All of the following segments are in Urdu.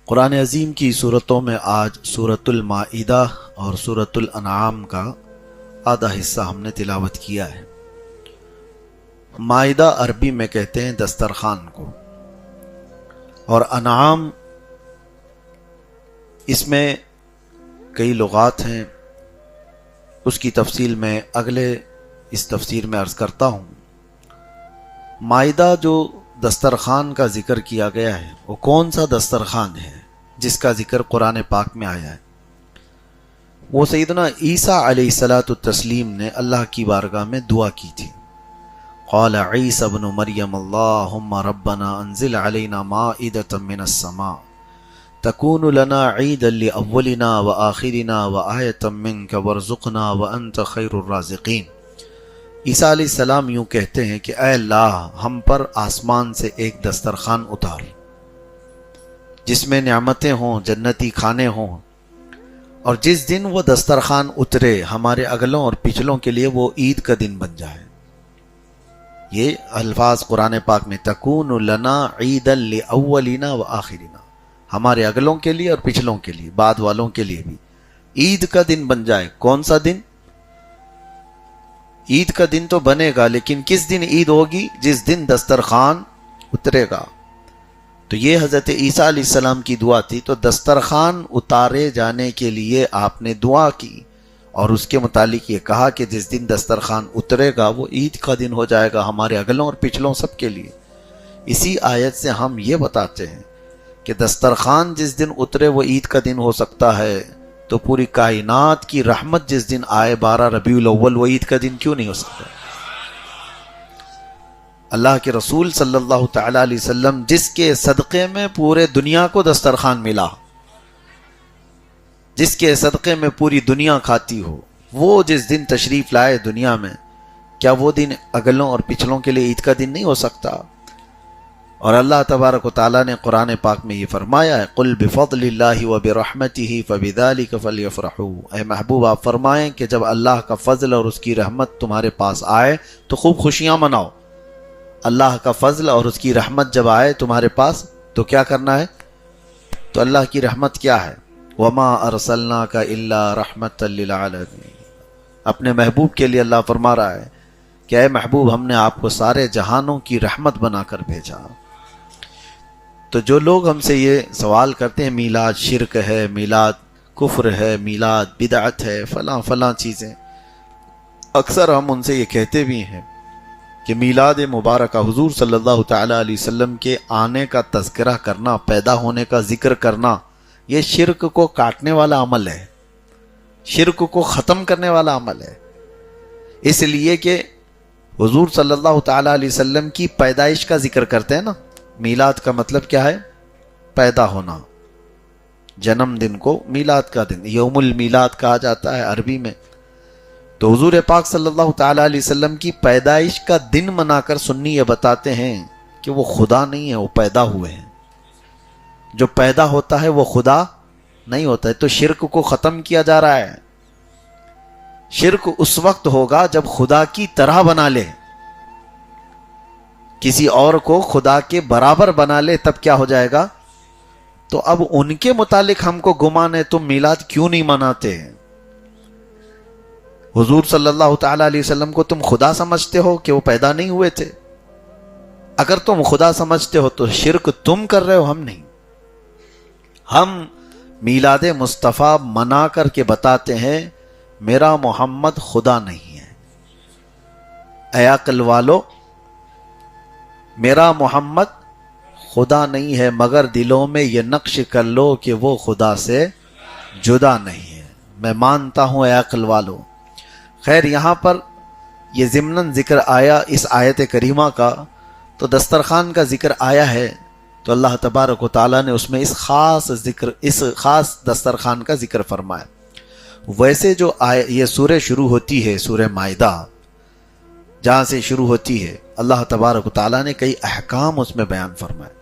قرآن عظیم کی صورتوں میں آج سورۃ المائدہ اور سورۃ الانعام کا آدھا حصہ ہم نے تلاوت کیا ہے۔ مائدہ عربی میں کہتے ہیں دسترخوان کو، اور انعام اس میں کئی لغات ہیں، اس کی تفصیل میں اگلے اس تفسیر میں عرض کرتا ہوں۔ مائدہ جو دسترخوان کا ذکر کیا گیا ہے وہ کون سا دسترخوان ہے جس کا ذکر قرآن پاک میں آیا ہے؟ وہ سیدنا عیسیٰ علیہ السلام نے اللہ کی بارگاہ میں دعا کی تھی۔ قال عیسیٰ ابن مریم اللہم ربنا انزل علینا مائدۃ من السماء تکون لنا عیدا لأولنا وآخرنا وآیۃ منک وارزقنا وانت خیر الرازقین۔ عیسیٰ علیہ السلام یوں کہتے ہیں کہ اے اللہ، ہم پر آسمان سے ایک دسترخوان اتار جس میں نعمتیں ہوں، جنتی کھانے ہوں، اور جس دن وہ دسترخوان اترے ہمارے اگلوں اور پچھلوں کے لیے وہ عید کا دن بن جائے۔ یہ الفاظ قرآن پاک میں تکون لنا عیدا لأولنا وآخرنا، ہمارے اگلوں کے لیے اور پچھلوں کے لیے، بعد والوں کے لیے بھی عید کا دن بن جائے۔ کون سا دن؟ عید کا دن تو بنے گا، لیکن کس دن عید ہوگی؟ جس دن دسترخوان اترے گا۔ تو یہ حضرت عیسیٰ علیہ السلام کی دعا تھی۔ تو دسترخوان اتارے جانے کے لیے آپ نے دعا کی، اور اس کے متعلق یہ کہا کہ جس دن دسترخوان اترے گا وہ عید کا دن ہو جائے گا ہمارے اگلوں اور پچھلوں سب کے لیے۔ اسی آیت سے ہم یہ بتاتے ہیں کہ دسترخوان جس دن اترے وہ عید کا دن ہو سکتا ہے، تو پوری کائنات کی رحمت جس دن آئے 12 ربیع الاول وہ عید کا دن کیوں نہیں ہو سکتا؟ اللہ کے رسول صلی اللہ تعالی علیہ وسلم جس کے صدقے میں پورے دنیا کو دسترخوان ملا، جس کے صدقے میں پوری دنیا کھاتی ہو، وہ جس دن تشریف لائے دنیا میں، کیا وہ دن اگلوں اور پچھلوں کے لیے عید کا دن نہیں ہو سکتا؟ اور اللہ تبارک و تعالیٰ نے قرآن پاک میں یہ فرمایا ہے قل بفضل اللہ وبرحمتہ فبذلک فلیفرحوا۔ اے محبوب آپ فرمائیں کہ جب اللہ کا فضل اور اس کی رحمت تمہارے پاس آئے تو خوب خوشیاں مناؤ۔ اللہ کا فضل اور اس کی رحمت جب آئے تمہارے پاس تو کیا کرنا ہے؟ تو اللہ کی رحمت کیا ہے؟ وما ارسلناک الا رحمتا للعالمین۔ اپنے محبوب کے لیے اللہ فرما رہا ہے کہ اے محبوب، ہم نے آپ کو سارے جہانوں کی رحمت بنا کر بھیجا۔ تو جو لوگ ہم سے یہ سوال کرتے ہیں میلاد شرک ہے، میلاد کفر ہے، میلاد بدعت ہے، فلاں فلاں چیزیں، اکثر ہم ان سے یہ کہتے بھی ہیں کہ میلاد مبارکہ حضور صلی اللہ تعالی علیہ وسلم کے آنے کا تذکرہ کرنا، پیدا ہونے کا ذکر کرنا، یہ شرک کو کاٹنے والا عمل ہے، شرک کو ختم کرنے والا عمل ہے۔ اس لیے کہ حضور صلی اللہ تعالی علیہ وسلم کی پیدائش کا ذکر کرتے ہیں نا۔ میلاد کا مطلب کیا ہے؟ پیدا ہونا، جنم دن کو میلاد کا دن، یوم المیلاد کہا جاتا ہے عربی میں۔ تو حضور پاک صلی اللہ تعالی علیہ وسلم کی پیدائش کا دن منا کر سنی یہ بتاتے ہیں کہ وہ خدا نہیں ہے، وہ پیدا ہوئے ہیں۔ جو پیدا ہوتا ہے وہ خدا نہیں ہوتا ہے۔ تو شرک کو ختم کیا جا رہا ہے۔ شرک اس وقت ہوگا جب خدا کی طرح بنا لے، کسی اور کو خدا کے برابر بنا لے، تب کیا ہو جائے گا؟ تو اب ان کے متعلق ہم کو گمان ہے تم میلاد کیوں نہیں مناتے ہیں؟ حضور صلی اللہ تعالی علیہ وسلم کو تم خدا سمجھتے ہو کہ وہ پیدا نہیں ہوئے تھے؟ اگر تم خدا سمجھتے ہو تو شرک تم کر رہے ہو، ہم نہیں۔ ہم میلاد مصطفیٰ منا کر کے بتاتے ہیں میرا محمد خدا نہیں ہے۔ اے عقل والو، میرا محمد خدا نہیں ہے، مگر دلوں میں یہ نقش کر لو کہ وہ خدا سے جدا نہیں ہے۔ میں مانتا ہوں اے عقل والو۔ خیر، یہاں پر یہ ضمناً ذکر آیا اس آیت کریمہ کا، تو دسترخوان کا ذکر آیا ہے، تو اللہ تبارک و تعالیٰ نے اس میں اس خاص دسترخوان کا ذکر فرمایا۔ ویسے جو یہ سورہ شروع ہوتی ہے، سورہ مائدہ جہاں سے شروع ہوتی ہے، اللہ تبارک و تعالیٰ نے کئی احکام اس میں بیان فرمائے۔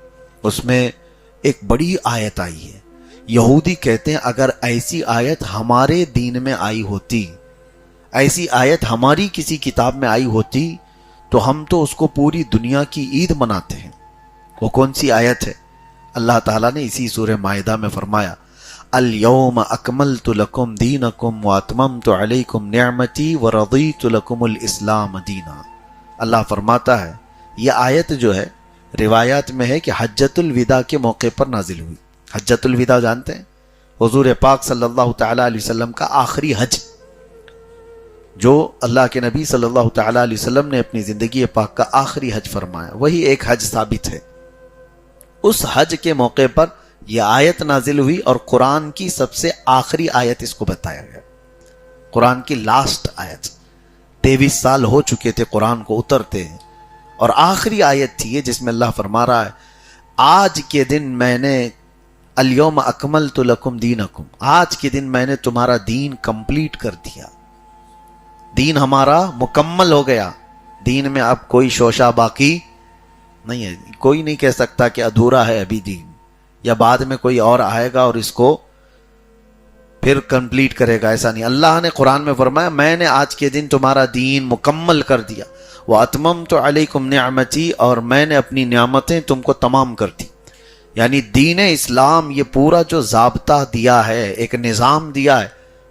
اس میں ایک بڑی آیت آئی ہے۔ یہودی کہتے ہیں اگر ایسی آیت ہمارے دین میں آئی ہوتی، ایسی آیت ہماری کسی کتاب میں آئی ہوتی، تو ہم تو اس کو پوری دنیا کی عید مناتے ہیں۔ وہ کون سی آیت ہے؟ اللہ تعالیٰ نے اسی سورہ مائدہ میں فرمایا الیوم اکملت لکم دینکم واتممت علیکم نعمتی ورضیت لکم الاسلام دینا۔ اللہ فرماتا ہے، یہ آیت جو ہے روایات میں ہے کہ حجۃ الوداع کے موقع پر نازل ہوئی۔ حجۃ الوداع جانتے ہیں؟ حضور پاک صلی اللہ تعالیٰ علیہ وسلم کا آخری حج، جو اللہ کے نبی صلی اللہ تعالیٰ علیہ وسلم نے اپنی زندگی پاک کا آخری حج فرمایا، وہی ایک حج ثابت ہے۔ اس حج کے موقع پر یہ آیت نازل ہوئی اور قرآن کی سب سے آخری آیت اس کو بتایا گیا، قرآن کی لاسٹ آیت۔ 23 سال ہو چکے تھے قرآن کو اترتے ہیں، اور آخری آیت تھی یہ جس میں اللہ فرما رہا ہے آج کے دن میں نے الیوم اکملت لکم دینکم، آج کے دن میں نے تمہارا دین کمپلیٹ کر دیا، دین ہمارا مکمل ہو گیا، دین میں اب کوئی شوشہ باقی نہیں ہے۔ کوئی نہیں کہہ سکتا کہ ادھورا ہے ابھی دین، یا بعد میں کوئی اور آئے گا اور اس کو پھر کمپلیٹ کرے گا، ایسا نہیں۔ اللہ نے قرآن میں فرمایا میں نے آج کے دن تمہارا دین مکمل کر دیا، وَأَتْمَمْتُ عَلَيْكُمْ نِعْمَتِي، اور میں نے اپنی نعمتیں تم کو تمام کر دی۔ یعنی دین اسلام یہ پورا جو ضابطہ دیا ہے، ایک نظام دیا ہے،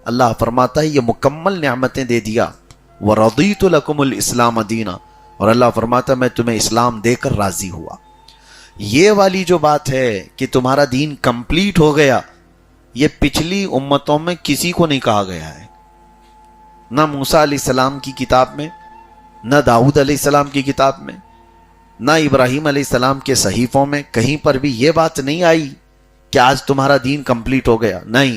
اللہ فرماتا ہے یہ مکمل نعمتیں دے دیا۔ وَرَضِيتُ لَكُمُ الْإِسْلَامَ دِينًا، اور اللہ فرماتا ہے میں تمہیں اسلام دے کر راضی ہوا۔ یہ والی جو بات ہے کہ تمہارا دین کمپلیٹ ہو گیا، یہ پچھلی امتوں میں کسی کو نہیں کہا گیا ہے، نہ موسیٰ علیہ السلام کی کتاب میں، نہ داؤد علیہ السلام کی کتاب میں، نہ ابراہیم علیہ السلام کے صحیفوں میں، کہیں پر بھی یہ بات نہیں آئی کہ آج تمہارا دین کمپلیٹ ہو گیا۔ نہیں،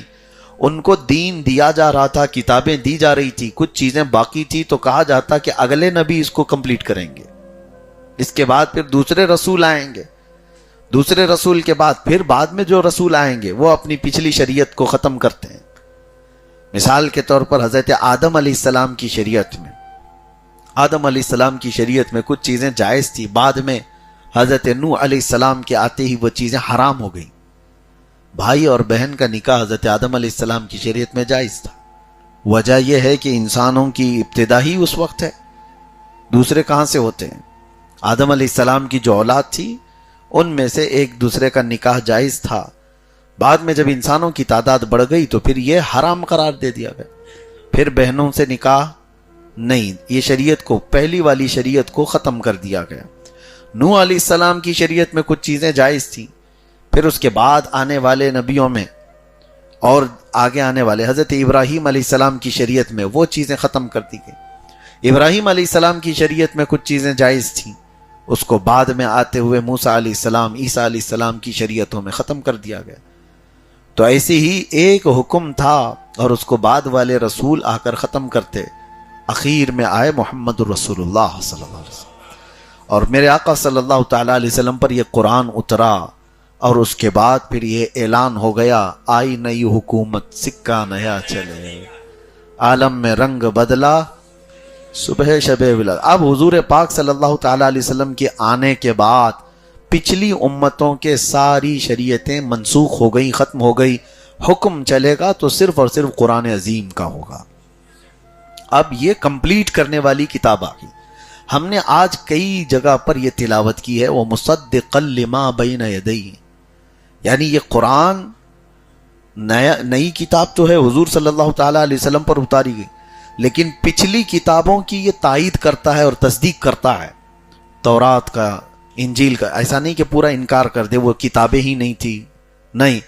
ان کو دین دیا جا رہا تھا، کتابیں دی جا رہی تھی، کچھ چیزیں باقی تھی تو کہا جاتا کہ اگلے نبی اس کو کمپلیٹ کریں گے، اس کے بعد پھر دوسرے رسول آئیں گے، دوسرے رسول کے بعد پھر بعد میں جو رسول آئیں گے وہ اپنی پچھلی شریعت کو ختم کرتے ہیں۔ مثال کے طور پر حضرت آدم علیہ السلام کی شریعت میں، آدم علیہ السلام کی شریعت میں کچھ چیزیں جائز تھی، بعد میں حضرت نوح علیہ السلام کے آتے ہی وہ چیزیں حرام ہو گئیں۔ بھائی اور بہن کا نکاح حضرت آدم علیہ السلام کی شریعت میں جائز تھا۔ وجہ یہ ہے کہ انسانوں کی ابتدا ہی اس وقت ہے، دوسرے کہاں سے ہوتے ہیں؟ آدم علیہ السلام کی جو اولاد تھی ان میں سے ایک دوسرے کا نکاح جائز تھا، بعد میں جب انسانوں کی تعداد بڑھ گئی تو پھر یہ حرام قرار دے دیا گیا، پھر بہنوں سے نکاح نہیں، یہ شریعت کو، پہلی والی شریعت کو ختم کر دیا گیا۔ نوح علیہ السلام کی شریعت میں کچھ چیزیں جائز تھیں، پھر اس کے بعد آنے والے نبیوں میں اور آگے آنے والے حضرت ابراہیم علیہ السلام کی شریعت میں وہ چیزیں ختم کر دی گئی۔ ابراہیم علیہ السلام کی شریعت میں کچھ چیزیں جائز تھیں، اس کو بعد میں آتے ہوئے موسیٰ علیہ السلام، عیسیٰ علیہ السلام کی شریعتوں میں ختم کر دیا گیا۔ تو ایسے ہی ایک حکم تھا اور اس کو بعد والے رسول آ کر ختم کرتے، اخیر میں آئے محمد رسول اللہ صلی اللہ علیہ وسلم، اور میرے آقا صلی اللہ تعالیٰ علیہ وسلم پر یہ قرآن اترا، اور اس کے بعد پھر یہ اعلان ہو گیا آئی نئی حکومت، سکہ نیا چلے، عالم میں رنگ بدلا، صبح شب ولادت۔ اب حضور پاک صلی اللہ تعالیٰ علیہ وسلم کے آنے کے بعد پچھلی امتوں کے ساری شریعتیں منسوخ ہو گئی، ختم ہو گئی، حکم چلے گا تو صرف اور صرف قرآن عظیم کا ہوگا۔ اب یہ کمپلیٹ کرنے والی کتاب آ گئی۔ ہم نے آج کئی جگہ پر یہ تلاوت کی ہے، وہ مصدقا لما بین یدیہ، یعنی یہ قرآن نئی کتاب تو ہے، حضور صلی اللہ تعالیٰ علیہ وسلم پر اتاری گئی، لیکن پچھلی کتابوں کی یہ تائید کرتا ہے اور تصدیق کرتا ہے، تورات کا، انجیل کا۔ ایسا نہیں کہ پورا انکار کر دے، وہ کتابیں ہی نہیں تھی، نہیں،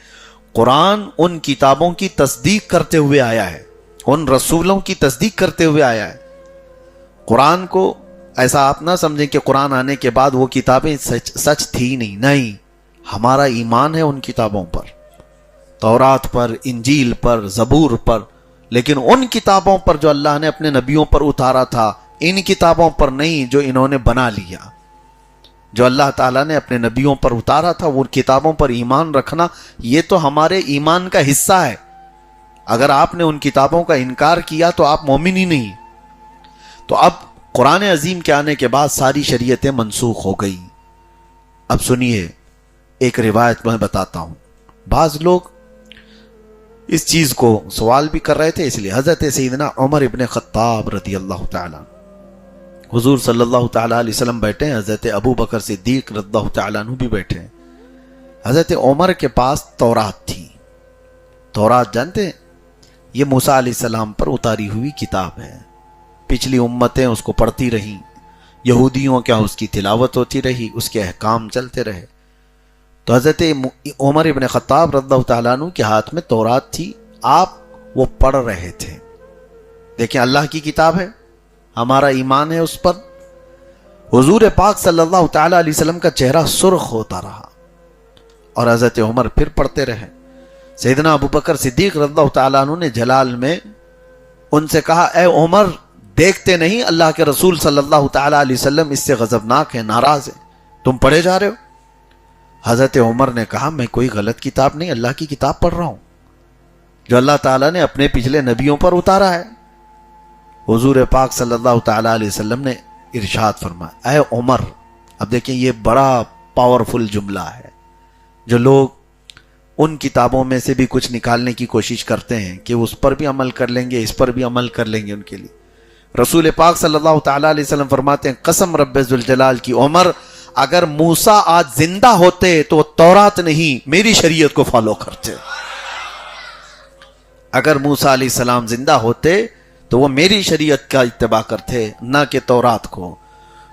قرآن ان کتابوں کی تصدیق کرتے ہوئے آیا ہے، ان رسولوں کی تصدیق کرتے ہوئے آیا ہے۔ قرآن کو ایسا آپ نہ سمجھیں کہ قرآن آنے کے بعد وہ کتابیں سچ تھی نہیں، نہیں، ہمارا ایمان ہے ان کتابوں پر، تورات پر، انجیل پر، زبور پر، لیکن ان کتابوں پر جو اللہ نے اپنے نبیوں پر اتارا تھا، ان کتابوں پر نہیں جو انہوں نے بنا لیا۔ جو اللہ تعالیٰ نے اپنے نبیوں پر اتارا تھا وہ کتابوں پر ایمان رکھنا، یہ تو ہمارے ایمان کا حصہ ہے۔ اگر آپ نے ان کتابوں کا انکار کیا تو آپ مومن ہی نہیں۔ تو اب قرآن عظیم کے آنے کے بعد ساری شریعتیں منسوخ ہو گئی۔ اب سنیے ایک روایت میں بتاتا ہوں، بعض لوگ اس چیز کو سوال بھی کر رہے تھے، اس لیے حضرت سیدنا عمر ابن خطاب رضی اللہ تعالیٰ، حضور صلی اللہ تعالیٰ علیہ وسلم بیٹھے ہیں، حضرت ابو بکر صدیق رضی اللہ تعالیٰ عنہ بھی بیٹھے ہیں، حضرت عمر کے پاس تورات تھی. تورات جانتے ہیں؟ یہ موسیٰ علیہ السلام پر اتاری ہوئی کتاب ہے. پچھلی امتیں اس کو پڑھتی رہیں، یہودیوں کیا اس کی تلاوت ہوتی رہی، اس کے احکام چلتے رہے. تو حضرت عمر ابن خطاب رضی اللہ تعالیٰ عنہ کے ہاتھ میں تورات تھی، آپ وہ پڑھ رہے تھے. دیکھیں اللہ کی کتاب ہے، ہمارا ایمان ہے اس پر. حضور پاک صلی اللہ تعالیٰ علیہ وسلم کا چہرہ سرخ ہوتا رہا اور حضرت عمر پھر پڑھتے رہے. سیدنا ابو بکر صدیق رضی اللہ تعالیٰ عنہ نے جلال میں ان سے کہا، اے عمر دیکھتے نہیں اللہ کے رسول صلی اللہ تعالیٰ علیہ وسلم اس سے غضبناک ہے، ناراض ہے، تم پڑھے جا رہے ہو. حضرت عمر نے کہا، میں کوئی غلط کتاب نہیں، اللہ کی کتاب پڑھ رہا ہوں جو اللہ تعالیٰ نے اپنے پچھلے نبیوں پر اتارا ہے. حضور پاک صلی اللہ تعالیٰ علیہ وسلم نے ارشاد فرمایا، اے عمر. اب دیکھیں یہ بڑا پاورفل جملہ ہے جو لوگ ان کتابوں میں سے بھی کچھ نکالنے کی کوشش کرتے ہیں کہ اس پر بھی عمل کر لیں گے، اس پر بھی عمل کر لیں گے. ان کے لیے رسول پاک صلی اللہ تعالیٰ علیہ وسلم فرماتے ہیں، قسم رب ذوالجلال کی عمر، اگر موسیٰ آج زندہ ہوتے تو تورات نہیں میری شریعت کو فالو کرتے. اگر موسیٰ علیہ السلام زندہ ہوتے تو وہ میری شریعت کا اتباع کرتے، نہ کہ تورات کو.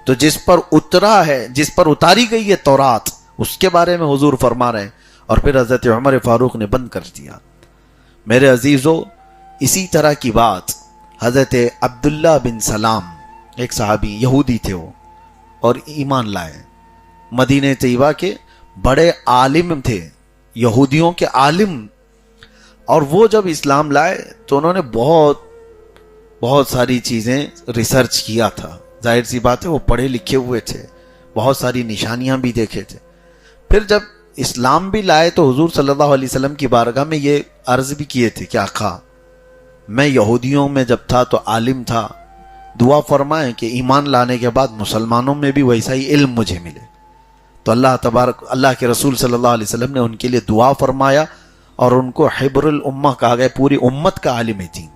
تو جس پر اترا ہے، جس پر اتاری گئی ہے تورات، اس کے بارے میں حضور فرما رہے ہیں. اور پھر حضرت عمر فاروق نے بند کر دیا. میرے عزیزو، اسی طرح کی بات حضرت عبداللہ بن سلام، ایک صحابی یہودی تھے وہ، اور ایمان لائے. مدینہ طیبہ کے بڑے عالم تھے، یہودیوں کے عالم. اور وہ جب اسلام لائے تو انہوں نے بہت ساری چیزیں ریسرچ کیا تھا. ظاہر سی بات ہے وہ پڑھے لکھے ہوئے تھے، بہت ساری نشانیاں بھی دیکھے تھے. پھر جب اسلام بھی لائے تو حضور صلی اللہ علیہ وسلم کی بارگاہ میں یہ عرض بھی کیے تھے کہ آقا، میں یہودیوں میں جب تھا تو عالم تھا، دعا فرمائیں کہ ایمان لانے کے بعد مسلمانوں میں بھی ویسا ہی علم مجھے ملے. تو اللہ کے رسول صلی اللہ علیہ وسلم نے ان کے لیے دعا فرمایا اور ان کو حبر الامہ کہا گیا، پوری امت کا عالم تھی.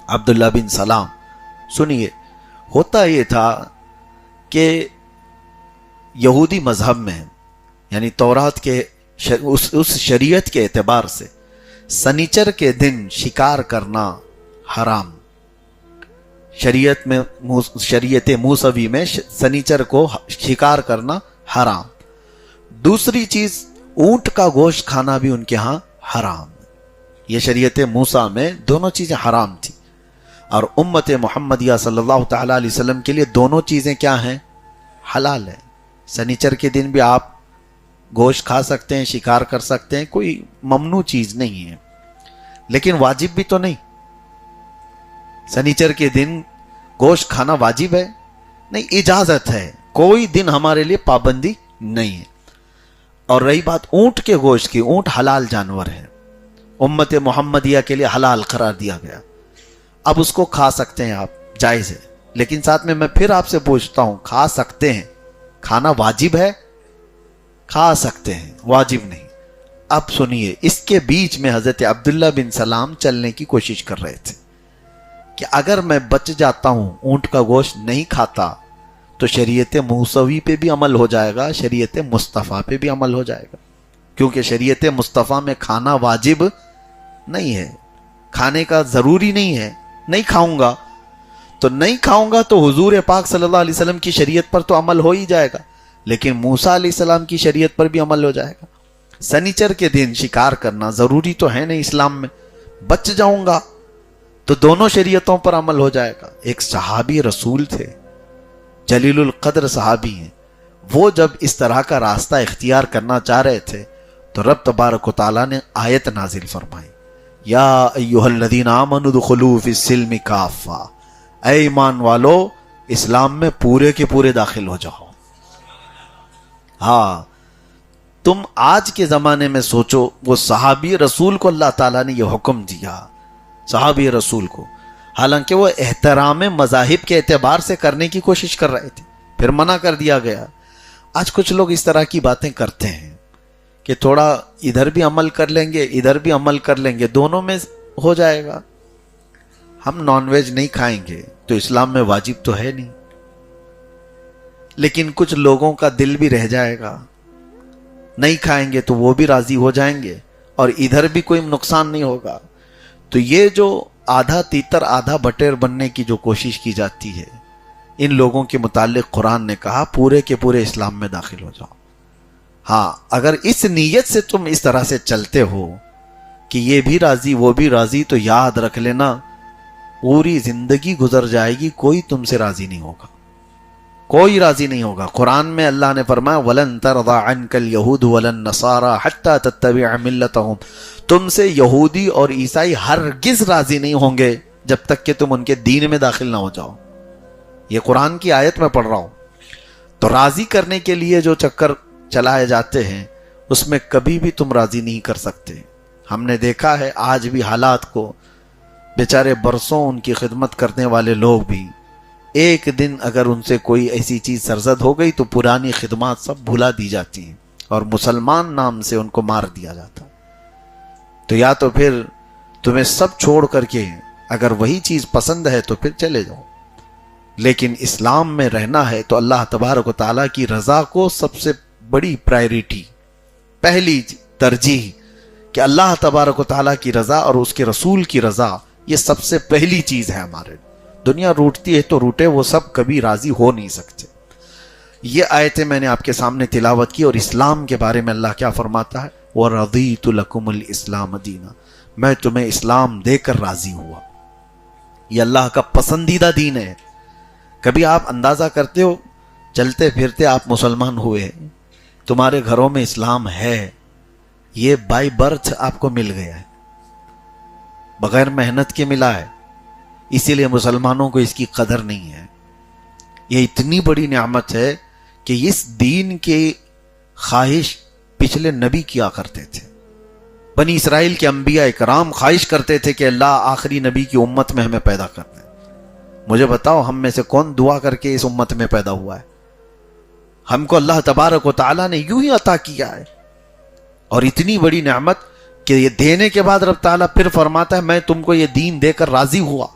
عبداللہ بن سلام. سنیے، ہوتا یہ تھا کہ یہودی مذہب میں، یعنی تورات کے اس شریعت کے اعتبار سے سنیچر کے دن شکار کرنا حرام. شریعت موسوی میں سنیچر کو شکار کرنا حرام. دوسری چیز، اونٹ کا گوشت کھانا بھی ان کے ہاں حرام. یہ شریعت موسیٰ میں دونوں چیزیں حرام تھی. اور امت محمدیہ صلی اللہ تعالیٰ علیہ وسلم کے لیے دونوں چیزیں کیا ہیں؟ حلال ہیں. سنیچر کے دن بھی آپ گوشت کھا سکتے ہیں، شکار کر سکتے ہیں، کوئی ممنوع چیز نہیں ہے. لیکن واجب بھی تو نہیں. سنیچر کے دن گوشت کھانا واجب ہے نہیں، اجازت ہے. کوئی دن ہمارے لیے پابندی نہیں ہے. اور رہی بات اونٹ کے گوشت کی، اونٹ حلال جانور ہے، امت محمدیہ کے لیے حلال قرار دیا گیا. اب اس کو کھا سکتے ہیں آپ، جائز ہے. لیکن ساتھ میں پھر آپ سے پوچھتا ہوں، کھا سکتے ہیں، کھانا واجب ہے؟ کھا سکتے ہیں، واجب نہیں. اب سنیے، اس کے بیچ میں حضرت عبداللہ بن سلام چلنے کی کوشش کر رہے تھے کہ اگر میں بچ جاتا ہوں، اونٹ کا گوشت نہیں کھاتا، تو شریعت موسوی پہ بھی عمل ہو جائے گا، شریعت مصطفیٰ پہ بھی عمل ہو جائے گا. کیونکہ شریعت مصطفیٰ میں کھانا واجب نہیں ہے، کھانے کا ضروری نہیں ہے. نہیں کھاؤں گا تو حضور پاک صلی اللہ علیہ وسلم کی شریعت پر تو عمل ہو ہی جائے گا، لیکن موسیٰ علیہ السلام کی شریعت پر بھی عمل ہو جائے گا. سنیچر کے دن شکار کرنا ضروری تو ہے نہیں اسلام میں، بچ جاؤں گا تو دونوں شریعتوں پر عمل ہو جائے گا. ایک صحابی رسول تھے، جلیل القدر صحابی ہیں، وہ جب اس طرح کا راستہ اختیار کرنا چاہ رہے تھے تو رب تبارک و تعالیٰ نے آیت نازل فرمائی، یا ایھا الذین آمنوا ادخلوا فی السلم کافہ، اے ایمان والو اسلام میں پورے کے پورے داخل ہو جاؤ. ہاں، تم آج کے زمانے میں سوچو، وہ صحابی رسول کو اللہ تعالیٰ نے یہ حکم دیا، صحابی رسول کو، حالانکہ وہ احترام مذاہب کے اعتبار سے کرنے کی کوشش کر رہے تھے، پھر منع کر دیا گیا. آج کچھ لوگ اس طرح کی باتیں کرتے ہیں کہ تھوڑا ادھر بھی عمل کر لیں گے، ادھر بھی عمل کر لیں گے، دونوں میں ہو جائے گا. ہم نان ویج نہیں کھائیں گے تو اسلام میں واجب تو ہے نہیں، لیکن کچھ لوگوں کا دل بھی رہ جائے گا نہیں کھائیں گے تو وہ بھی راضی ہو جائیں گے اور ادھر بھی کوئی نقصان نہیں ہوگا. تو یہ جو آدھا تیتر آدھا بٹیر بننے کی جو کوشش کی جاتی ہے، ان لوگوں کے متعلق قرآن نے کہا پورے کے پورے اسلام میں داخل ہو جاؤ. ہاں، اگر اس نیت سے تم اس طرح سے چلتے ہو کہ یہ بھی راضی وہ بھی راضی، تو یاد رکھ لینا پوری زندگی گزر جائے گی، کوئی تم سے راضی نہیں ہوگا، کوئی راضی نہیں ہوگا. قرآن میں اللہ نے فرمایا وَلَن تَرْضَىٰ عَنْكَ الْيَهُودُ وَلَا النَّصَارَىٰ حَتَّىٰ تَتَّبِعَ مِلَّتَهُمْ. تم سے یہودی اور عیسائی ہرگز راضی نہیں ہوں گے جب تک کہ تم ان کے دین میں داخل نہ ہو جاؤ. یہ قرآن کی آیت میں پڑھ رہا ہوں. تو راضی کرنے کے لیے جو چکر چلائے جاتے ہیں اس میں کبھی بھی تم راضی نہیں کر سکتے. ہم نے دیکھا ہے آج بھی حالات کو، بیچارے برسوں ان کی خدمت کرنے والے لوگ بھی ایک دن اگر ان سے کوئی ایسی چیز سرزد ہو گئی تو پرانی خدمات سب بھلا دی جاتی ہیں اور مسلمان نام سے ان کو مار دیا جاتا. تو یا تو پھر تمہیں سب چھوڑ کر کے اگر وہی چیز پسند ہے تو پھر چلے جاؤ، لیکن اسلام میں رہنا ہے تو اللہ تبارک و تعالیٰ کی رضا کو سب سے بڑی پرائیورٹی، پہلی ترجیح کہ اللہ تبارک و تعالیٰ کی رضا اور اس کے رسول کی رضا، یہ سب سے پہلی چیز ہے ہمارے. دنیا روٹتی ہے تو روٹے، وہ سب کبھی راضی ہو نہیں سکتے. یہ آیتیں میں نے آپ کے سامنے تلاوت کی. اور اسلام کے بارے میں اللہ کیا فرماتا ہے؟ وَرَضِيتُ لَكُمُ الْإِسْلَامَ دِينًا، میں تمہیں اسلام دے کر راضی ہوا. یہ اللہ کا پسندیدہ دین ہے. کبھی آپ اندازہ کرتے ہو چلتے پھرتے آپ مسلمان ہوئے، تمہارے گھروں میں اسلام ہے، یہ بائی برتھ آپ کو مل گیا ہے، بغیر محنت کے ملا ہے. اسی لیے مسلمانوں کو اس کی قدر نہیں ہے. یہ اتنی بڑی نعمت ہے کہ اس دین کی خواہش پچھلے نبی کیا کرتے تھے. بنی اسرائیل کے انبیاء اکرام خواہش کرتے تھے کہ اللہ آخری نبی کی امت میں ہمیں پیدا کر دے. مجھے بتاؤ ہم میں سے کون دعا کر کے اس امت میں پیدا ہوا ہے؟ ہم کو اللہ تبارک و تعالیٰ نے یوں ہی عطا کیا ہے. اور اتنی بڑی نعمت کہ یہ دینے کے بعد رب تعالیٰ پھر فرماتا ہے میں تم کو یہ دین دے کر راضی ہوا.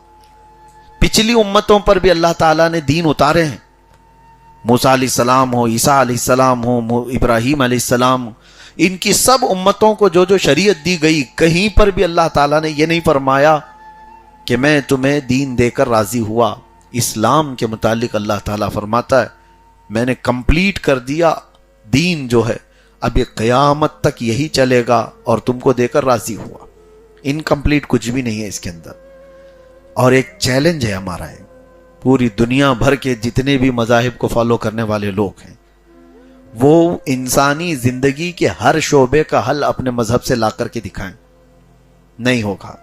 پچھلی امتوں پر بھی اللہ تعالیٰ نے دین اتارے ہیں. موسیٰ علیہ السلام ہو، عیسیٰ علیہ السلام ہو، ابراہیم علیہ السلام، ان کی سب امتوں کو جو جو شریعت دی گئی، کہیں پر بھی اللہ تعالیٰ نے یہ نہیں فرمایا کہ میں تمہیں دین دے کر راضی ہوا. اسلام کے متعلق اللہ تعالیٰ فرماتا ہے میں نے کمپلیٹ کر دیا دین جو ہے، اب یہ قیامت تک یہی چلے گا اور تم کو دے کر راضی ہوا. انکمپلیٹ کچھ بھی نہیں ہے اس کے اندر. اور ایک چیلنج ہے ہمارا ہے، پوری دنیا بھر کے جتنے بھی مذاہب کو فالو کرنے والے لوگ ہیں وہ انسانی زندگی کے ہر شعبے کا حل اپنے مذہب سے لا کر کے دکھائیں. نہیں ہوگا.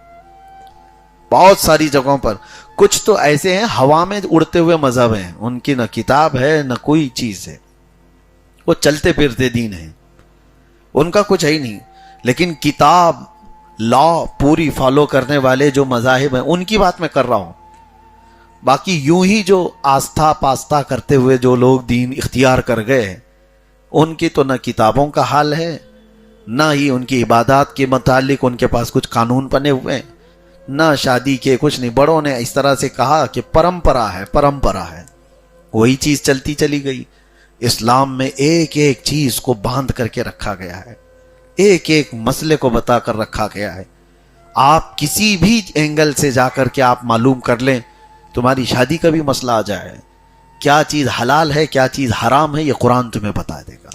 بہت ساری جگہوں پر کچھ تو ایسے ہیں ہوا میں اڑتے ہوئے مذہب ہیں، ان کی نہ کتاب ہے نہ کوئی چیز ہے، وہ چلتے پھرتے دین ہیں، ان کا کچھ ہے ہی نہیں. لیکن کتاب لا پوری فالو کرنے والے جو مذاہب ہیں ان کی بات میں کر رہا ہوں. باقی یوں ہی جو آستھا پاستہ کرتے ہوئے جو لوگ دین اختیار کر گئے، ان کی تو نہ کتابوں کا حال ہے، نہ ہی ان کی عبادات کے متعلق ان کے پاس کچھ قانون بنے ہوئے، نہ شادی کے کچھ نہیں. بڑوں نے اس طرح سے کہا کہ پرمپرا ہے، پرمپرا ہے، وہی چیز چلتی چلی گئی. اسلام میں ایک ایک چیز کو باندھ کر کے رکھا گیا ہے، ایک ایک مسئلے کو بتا کر رکھا گیا ہے. آپ کسی بھی اینگل سے جا کر کے آپ معلوم کر لیں، تمہاری شادی کا بھی مسئلہ آ جائے، کیا چیز حلال ہے کیا چیز حرام ہے یہ قرآن تمہیں بتا دے گا.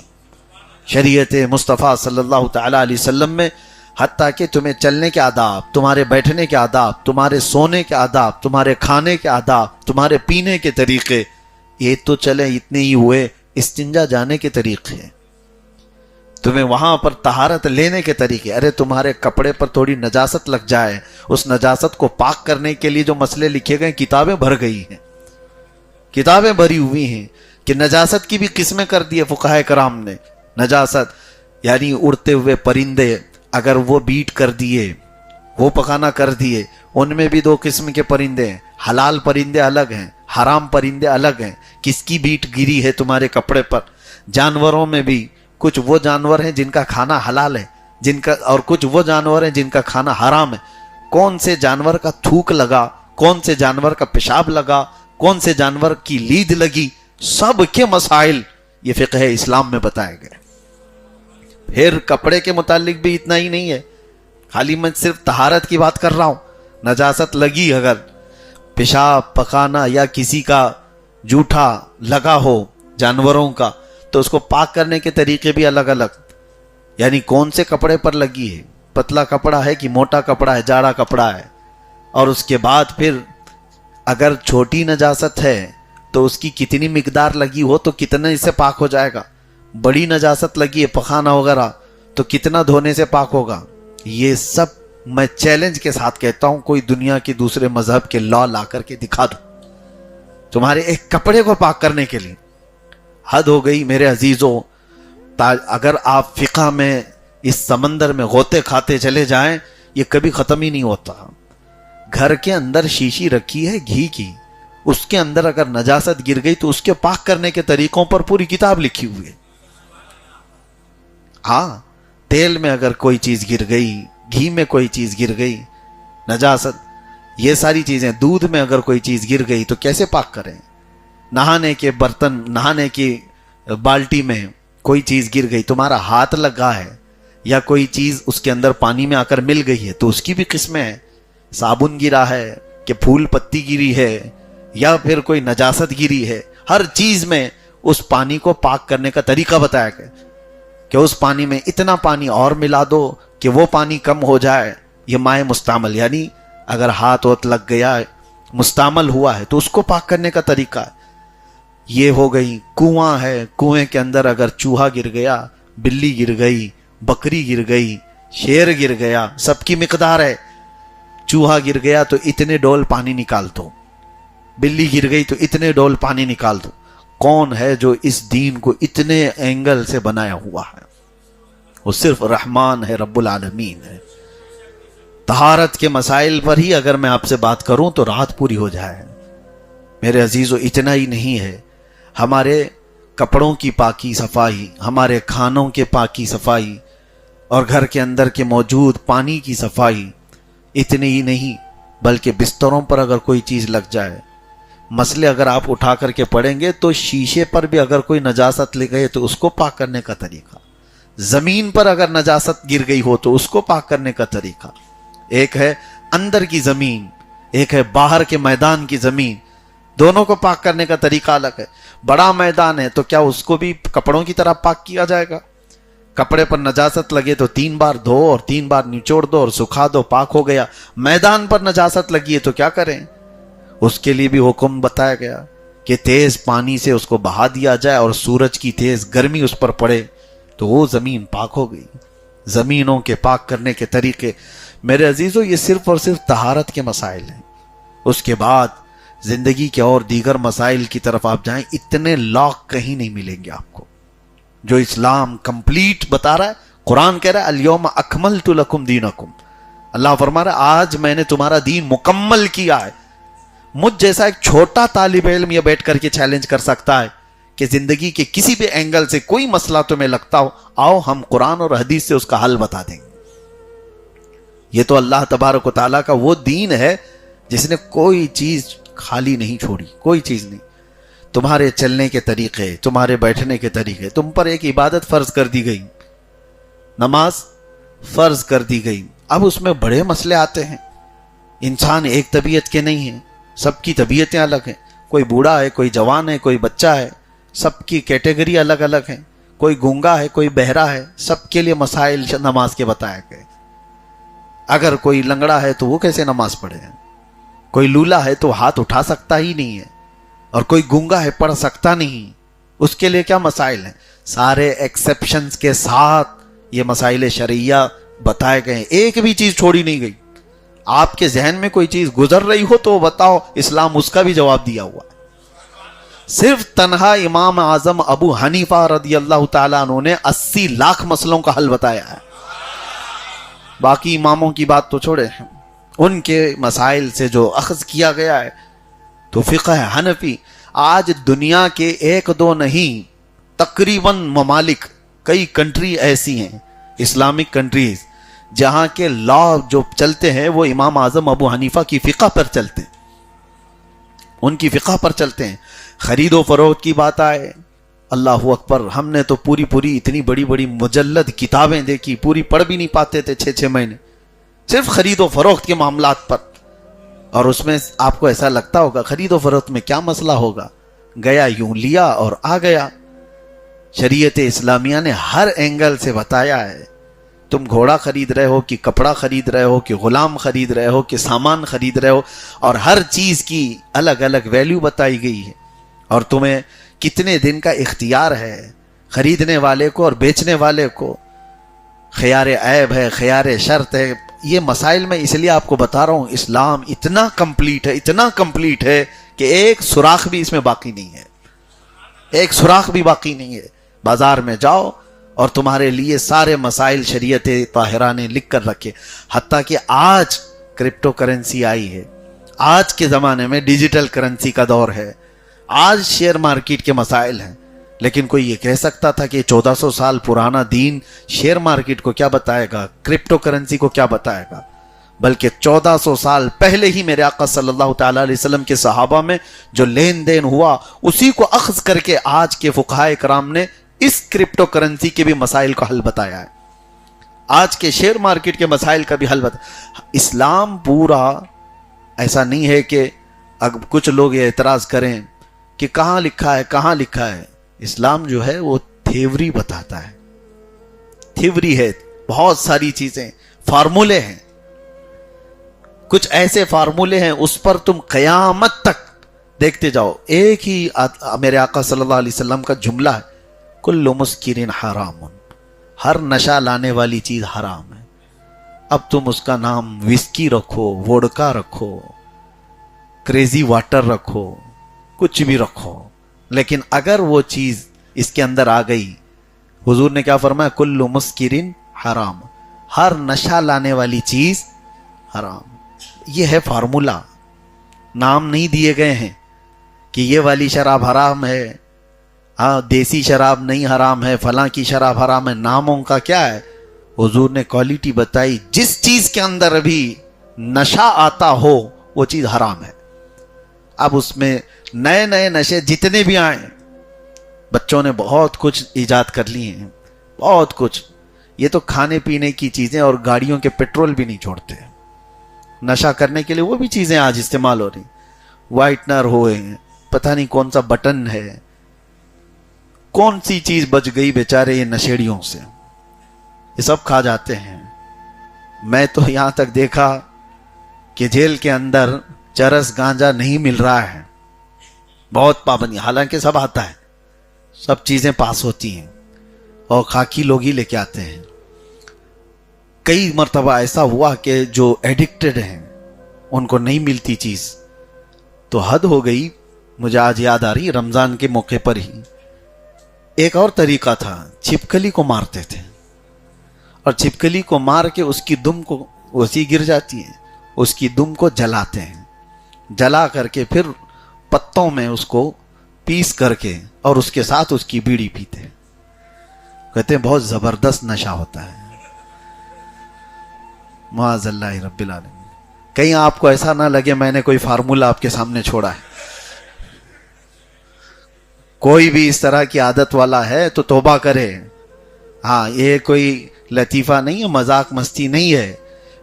شریعت مصطفیٰ صلی اللہ تعالیٰ علیہ وسلم میں حتیٰ کہ تمہیں چلنے کے آداب، تمہارے بیٹھنے کے آداب، تمہارے سونے کے آداب، تمہارے کھانے کے آداب، تمہارے پینے کے طریقے، یہ تو چلے اتنے ہی ہوئے. استنجا جانے کے طریقے، تمہیں وہاں پر طہارت لینے کے طریقے. ارے تمہارے کپڑے پر تھوڑی نجاست لگ جائے، اس نجاست کو پاک کرنے کے لیے جو مسئلے لکھے گئے، کتابیں بھر گئی ہیں، کتابیں بھری ہوئی ہیں کہ نجاست کی بھی قسمیں کر دی فقہائے کرام نے. نجاست یعنی اڑتے ہوئے پرندے اگر وہ بیٹ کر دیے، وہ پکانا کر دیے، ان میں بھی دو قسم کے پرندے ہیں. حلال پرندے الگ ہیں، حرام پرندے الگ ہیں. کس کی بیٹ گری ہے تمہارے کپڑے پر؟ جانوروں میں بھی کچھ وہ جانور ہیں جن کا کھانا حلال ہے، جن کا، اور کچھ وہ جانور ہیں جن کا کھانا حرام ہے. کون سے جانور کا تھوک لگا، کون سے جانور کا پیشاب لگا، کون سے جانور کی لید لگی، سب کے مسائل یہ فقہ اسلام میں بتائے گئے. پھر کپڑے کے متعلق بھی اتنا ہی نہیں ہے، خالی میں صرف طہارت کی بات کر رہا ہوں. نجاست لگی، اگر پیشاب پخانا یا کسی کا جوٹا لگا ہو جانوروں کا، تو اس کو پاک کرنے کے طریقے بھی الگ الگ، یعنی کون سے کپڑے پر لگی ہے، پتلا کپڑا ہے کہ موٹا کپڑا ہے، جاڑا کپڑا ہے. اور اس کے بعد پھر اگر چھوٹی نجاست ہے تو اس کی کتنی مقدار لگی ہو تو کتنا اس سے پاک ہو جائے گا. بڑی نجاست لگی ہے پخانا وغیرہ تو کتنا دھونے سے پاک ہوگا. یہ سب میں چیلنج کے ساتھ کہتا ہوں، کوئی دنیا کے دوسرے مذہب کے لا لا کر کے دکھا دو تمہارے ایک کپڑے کو پاک کرنے کے لیے. حد ہو گئی میرے عزیزوں. اگر آپ فقہ میں اس سمندر میں غوطے کھاتے چلے جائیں یہ کبھی ختم ہی نہیں ہوتا. گھر کے اندر شیشی رکھی ہے گھی کی، اس کے اندر اگر نجاست گر گئی تو اس کے پاک کرنے کے طریقوں پر پوری کتاب لکھی ہوئی ہے. ہاں، تیل میں اگر کوئی چیز گر گئی، گھی میں کوئی چیز گر گئی، نجاست، یہ ساری چیزیں، دودھ میں اگر کوئی چیز گر گئی تو کیسے پاک کریں. نہانے کے برتن، نہانے کی بالٹی میں کوئی چیز گر گئی، تمہارا ہاتھ لگا ہے یا کوئی چیز اس کے اندر پانی میں آ کر مل گئی ہے تو اس کی بھی قسمیں ہیں. صابن گرا ہے کہ پھول پتی گری ہے یا پھر کوئی نجاست گری ہے، ہر چیز میں اس پانی کو پاک کرنے کا طریقہ بتایا گیا کہ اس پانی میں اتنا پانی اور ملا دو کہ وہ پانی کم ہو جائے. یہ مائع مستعمل، یعنی اگر ہاتھ وت لگ گیا مستعمل ہوا ہے تو اس کو پاک کرنے کا طریقہ ہے. یہ ہو گئی. کنواں ہے، کنویں کے اندر اگر چوہا گر گیا، بلی گر گئی، بکری گر گئی، شیر گر گیا، سب کی مقدار ہے. چوہا گر گیا تو اتنے ڈول پانی نکال دو، بلی گر گئی تو اتنے ڈول پانی نکال دو. کون ہے جو اس دین کو اتنے اینگل سے بنایا ہوا ہے؟ وہ صرف رحمان ہے، رب العالمین ہے. طہارت کے مسائل پر ہی اگر میں آپ سے بات کروں تو رات پوری ہو جائے. میرے عزیزو، اتنا ہی نہیں ہے، ہمارے کپڑوں کی پاکی صفائی، ہمارے کھانوں کے پاکی صفائی، اور گھر کے اندر کے موجود پانی کی صفائی. اتنے ہی نہیں بلکہ بستروں پر اگر کوئی چیز لگ جائے، مسئلے اگر آپ اٹھا کر کے پڑھیں گے تو شیشے پر بھی اگر کوئی نجاست لگ گئی تو اس کو پاک کرنے کا طریقہ، زمین پر اگر نجاست گر گئی ہو تو اس کو پاک کرنے کا طریقہ. ایک ہے اندر کی زمین، ایک ہے باہر کے میدان کی زمین، دونوں کو پاک کرنے کا طریقہ الگ ہے. بڑا میدان ہے تو کیا اس کو بھی کپڑوں کی طرح پاک کیا جائے گا؟ کپڑے پر نجاست لگے تو 3 بار دھو اور 3 بار نچوڑ دو اور سکھا دو، پاک ہو گیا. میدان پر نجاست لگی ہے تو کیا کریں؟ اس کے لیے بھی حکم بتایا گیا کہ تیز پانی سے اس کو بہا دیا جائے اور سورج کی تیز گرمی اس پر پڑے تو وہ زمین پاک ہو گئی. زمینوں کے پاک کرنے کے طریقے میرے عزیزو یہ صرف اور صرف طہارت کے مسائل ہیں. اس کے بعد زندگی کے اور دیگر مسائل کی طرف آپ جائیں، اتنے لاک کہیں نہیں ملیں گے آپ کو جو اسلام کمپلیٹ بتا رہا ہے. قرآن کہہ رہا ہے الیوم اکملت لکم دینکم، اللہ فرما رہا ہے آج میں نے تمہارا دین مکمل کیا ہے. مجھ جیسا ایک چھوٹا طالب علم یہ بیٹھ کر کے چیلنج کر سکتا ہے کہ زندگی کے کسی بھی اینگل سے کوئی مسئلہ تمہیں لگتا ہو، آؤ ہم قرآن اور حدیث سے اس کا حل بتا دیں گے. یہ تو اللہ تبارک و تعالیٰ کا وہ دین ہے جس نے کوئی چیز خالی نہیں چھوڑی، کوئی چیز نہیں. تمہارے چلنے کے طریقے، تمہارے بیٹھنے کے طریقے، تم پر ایک عبادت فرض کر دی گئی، نماز فرض کر دی گئی. اب اس میں بڑے مسئلے آتے ہیں. انسان ایک طبیعت کے نہیں ہیں، سب کی طبیعتیں الگ ہیں. کوئی بوڑھا ہے، کوئی جوان ہے، کوئی بچہ ہے، سب کی کیٹیگری الگ الگ ہیں. کوئی گونگا ہے، کوئی بہرا ہے، سب کے لیے مسائل نماز کے بتائے گئے. اگر کوئی لنگڑا ہے تو وہ کیسے نماز پڑھے؟ کوئی لولا ہے تو ہاتھ اٹھا سکتا ہی نہیں ہے، اور کوئی گونگا ہے پڑھ سکتا نہیں، اس کے لیے کیا مسائل ہیں؟ سارے ایکسیپشنز کے ساتھ یہ مسائل شرعیہ بتائے گئے ہیں. ایک بھی چیز چھوڑی نہیں گئی. آپ کے ذہن میں کوئی چیز گزر رہی ہو تو بتاؤ، اسلام اس کا بھی جواب دیا ہوا ہے. صرف تنہا امام اعظم ابو حنیفہ رضی اللہ تعالیٰ عنہ نے 80 لاکھ مسئلوں کا حل بتایا ہے. باقی اماموں کی بات تو چھوڑے ہیں، ان کے مسائل سے جو اخذ کیا گیا ہے تو فقہ حنفی. آج دنیا کے 1-2 نہیں، تقریباً ممالک، کئی کنٹری ایسی ہیں اسلامک کنٹریز جہاں کے لا جو چلتے ہیں وہ امام اعظم ابو حنیفہ کی فقہ پر چلتے ہیں، ان کی فقہ پر چلتے ہیں. خرید و فروخت کی بات آئے، اللہ اکبر. ہم نے تو پوری پوری اتنی بڑی بڑی مجلد کتابیں دیکھی, پوری پڑھ بھی نہیں پاتے تھے 6 مہینے, صرف خرید و فروخت کے معاملات پر. اور اس میں آپ کو ایسا لگتا ہوگا خرید و فروخت میں کیا مسئلہ ہوگا, گیا یوں لیا اور آ گیا. شریعت اسلامیہ نے ہر اینگل سے بتایا ہے. تم گھوڑا خرید رہے ہو کہ کپڑا خرید رہے ہو کہ غلام خرید رہے ہو کہ سامان خرید رہے ہو, اور ہر چیز کی الگ الگ ویلیو بتائی گئی ہے, اور تمہیں کتنے دن کا اختیار ہے خریدنے والے کو اور بیچنے والے کو. خیار عیب ہے, خیار شرط ہے. یہ مسائل میں اس لیے آپ کو بتا رہا ہوں, اسلام اتنا کمپلیٹ ہے, اتنا کمپلیٹ ہے کہ ایک سوراخ بھی اس میں باقی نہیں ہے, ایک سوراخ بھی باقی نہیں ہے. بازار میں جاؤ اور تمہارے لیے سارے مسائل شریعت طاہرہ نے لکھ کر رکھے. حتیٰ کہ آج کرپٹو کرنسی آئی ہے, آج کے زمانے میں ڈیجیٹل کرنسی کا دور ہے, آج شیئر مارکیٹ کے مسائل ہیں. لیکن کوئی یہ کہہ سکتا تھا کہ 1400 سال پرانا دین شیئر مارکیٹ کو کیا بتائے گا, کرپٹو کرنسی کو کیا بتائے گا؟ بلکہ 1400 سال پہلے ہی میرے آقا صلی اللہ تعالی علیہ وسلم کے صحابہ میں جو لین دین ہوا اسی کو اخذ کر کے آج کے فقہائے کرام نے اس کرپٹو کرنسی کے بھی مسائل کا حل بتایا ہے, آج کے شیئر مارکیٹ کے مسائل کا بھی حل بتایا. اسلام پورا ایسا نہیں ہے کہ اب کچھ لوگ یہ اعتراض کریں کہ کہاں لکھا ہے, کہاں لکھا ہے. اسلام جو ہے وہ تھیوری بتاتا ہے, تھیوری ہے, بہت ساری چیزیں, فارمولے ہیں, کچھ ایسے فارمولے ہیں اس پر تم قیامت تک دیکھتے جاؤ. ایک ہی میرے آقا صلی اللہ علیہ وسلم کا جملہ ہے, کل مسکرین حرام, ہر نشہ لانے والی چیز حرام ہے. اب تم اس کا نام وسکی رکھو, ووڈکا رکھو, کریزی واٹر رکھو, کچھ بھی رکھو, لیکن اگر وہ چیز اس کے اندر آ گئی, حضور نے کیا فرمایا, کل مسکرین حرام, ہر نشہ لانے والی چیز حرام. یہ ہے فارمولا, نام نہیں دیے گئے ہیں کہ یہ والی شراب حرام ہے, ہاں دیسی شراب نہیں حرام ہے, فلاں کی شراب حرام ہے. ناموں کا کیا ہے, حضور نے کوالٹی بتائی, جس چیز کے اندر ابھی نشہ آتا ہو وہ چیز حرام ہے. اب اس میں نئے نئے نشے جتنے بھی آئیں, بچوں نے بہت کچھ ایجاد کر لیے ہیں, بہت کچھ. یہ تو کھانے پینے کی چیزیں اور گاڑیوں کے پیٹرول بھی نہیں چھوڑتے, نشہ کرنے کے لیے وہ بھی چیزیں آج استعمال ہو رہی, وائٹنر ہوئے, پتہ نہیں کون سا بٹن ہے, کون سی چیز بچ گئی بیچارے یہ نشیڑیوں سے, یہ سب کھا جاتے ہیں. میں تو یہاں تک دیکھا کہ جیل کے اندر چرس گانجا نہیں مل رہا ہے, بہت پابندی, حالانکہ سب آتا ہے, سب چیزیں پاس ہوتی ہیں اور خاکی لوگ ہی لے کے آتے ہیں. کئی مرتبہ ایسا ہوا کہ جو ایڈکٹڈ ہیں ان کو نہیں ملتی چیز, تو حد ہو گئی. مجھے آج یاد آ رہی, رمضان کے موقع پر ہی ایک اور طریقہ تھا, چھپکلی کو مارتے تھے, اور چھپکلی کو مار کے اس کی دم کو, وسیع گر جاتی ہے, اس کی دم کو جلاتے ہیں, جلا کر کے پھر پتوں میں اس کو پیس کر کے اور اس کے ساتھ اس کی بیڑی پیتے. کہتے ہیں بہت زبردست نشہ ہوتا ہے. معاذ اللہ رب العالمین. کہیں آپ کو ایسا نہ لگے میں نے کوئی فارمولا آپ کے سامنے چھوڑا ہے. کوئی بھی اس طرح کی عادت والا ہے تو توبہ کرے. ہاں, یہ کوئی لطیفہ نہیں ہے, مذاق مستی نہیں ہے.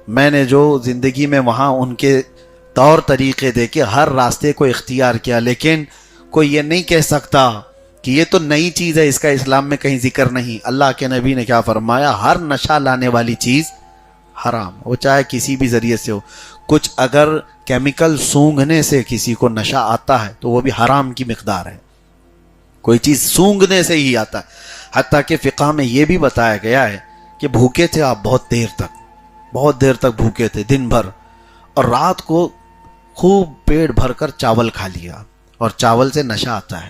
میں نے جو زندگی میں وہاں ان کے طور طریقے دیکھے, ہر راستے کو اختیار کیا, لیکن کوئی یہ نہیں کہہ سکتا کہ یہ تو نئی چیز ہے, اس کا اسلام میں کہیں ذکر نہیں. اللہ کے نبی نے کیا فرمایا, ہر نشہ لانے والی چیز حرام, وہ چاہے کسی بھی ذریعے سے ہو. کچھ اگر کیمیکل سونگھنے سے کسی کو نشہ آتا ہے تو وہ بھی حرام کی مقدار ہے, کوئی چیز سونگھنے سے ہی آتا ہے. حتیٰ کہ فقہ میں یہ بھی بتایا گیا ہے کہ بھوکے تھے آپ بہت دیر تک بھوکے تھے, دن بھر, اور رات کو خوب پیٹ بھر کر چاول کھا لیا, اور چاول سے نشہ آتا ہے,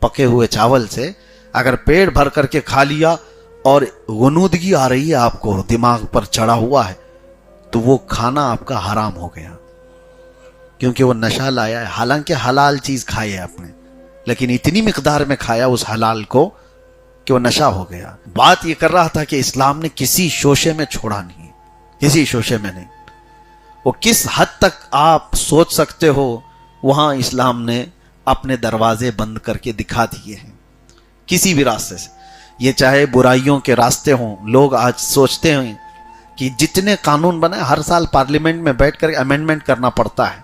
پکے ہوئے چاول سے اگر پیٹ بھر کر کے کھا لیا اور غنودگی آ رہی ہے آپ کو, دماغ پر چڑھا ہوا ہے, تو وہ کھانا آپ کا حرام ہو گیا, کیونکہ وہ نشہ لایا ہے. حالانکہ حلال چیز کھائی ہے آپ نے, لیکن اتنی مقدار میں کھایا اس حلال کو کہ وہ نشہ ہو گیا. بات یہ کر رہا تھا کہ اسلام نے کسی شوشے میں چھوڑا نہیں, کسی شوشے میں نہیں. وہ کس حد تک آپ سوچ سکتے ہو وہاں اسلام نے اپنے دروازے بند کر کے دکھا دیے ہیں. کسی بھی راستے سے، یہ چاہے برائیوں کے راستے ہوں. لوگ آج سوچتے ہیں کہ جتنے قانون بنے ہر سال پارلیمنٹ میں بیٹھ کر امینڈمنٹ کرنا پڑتا ہے.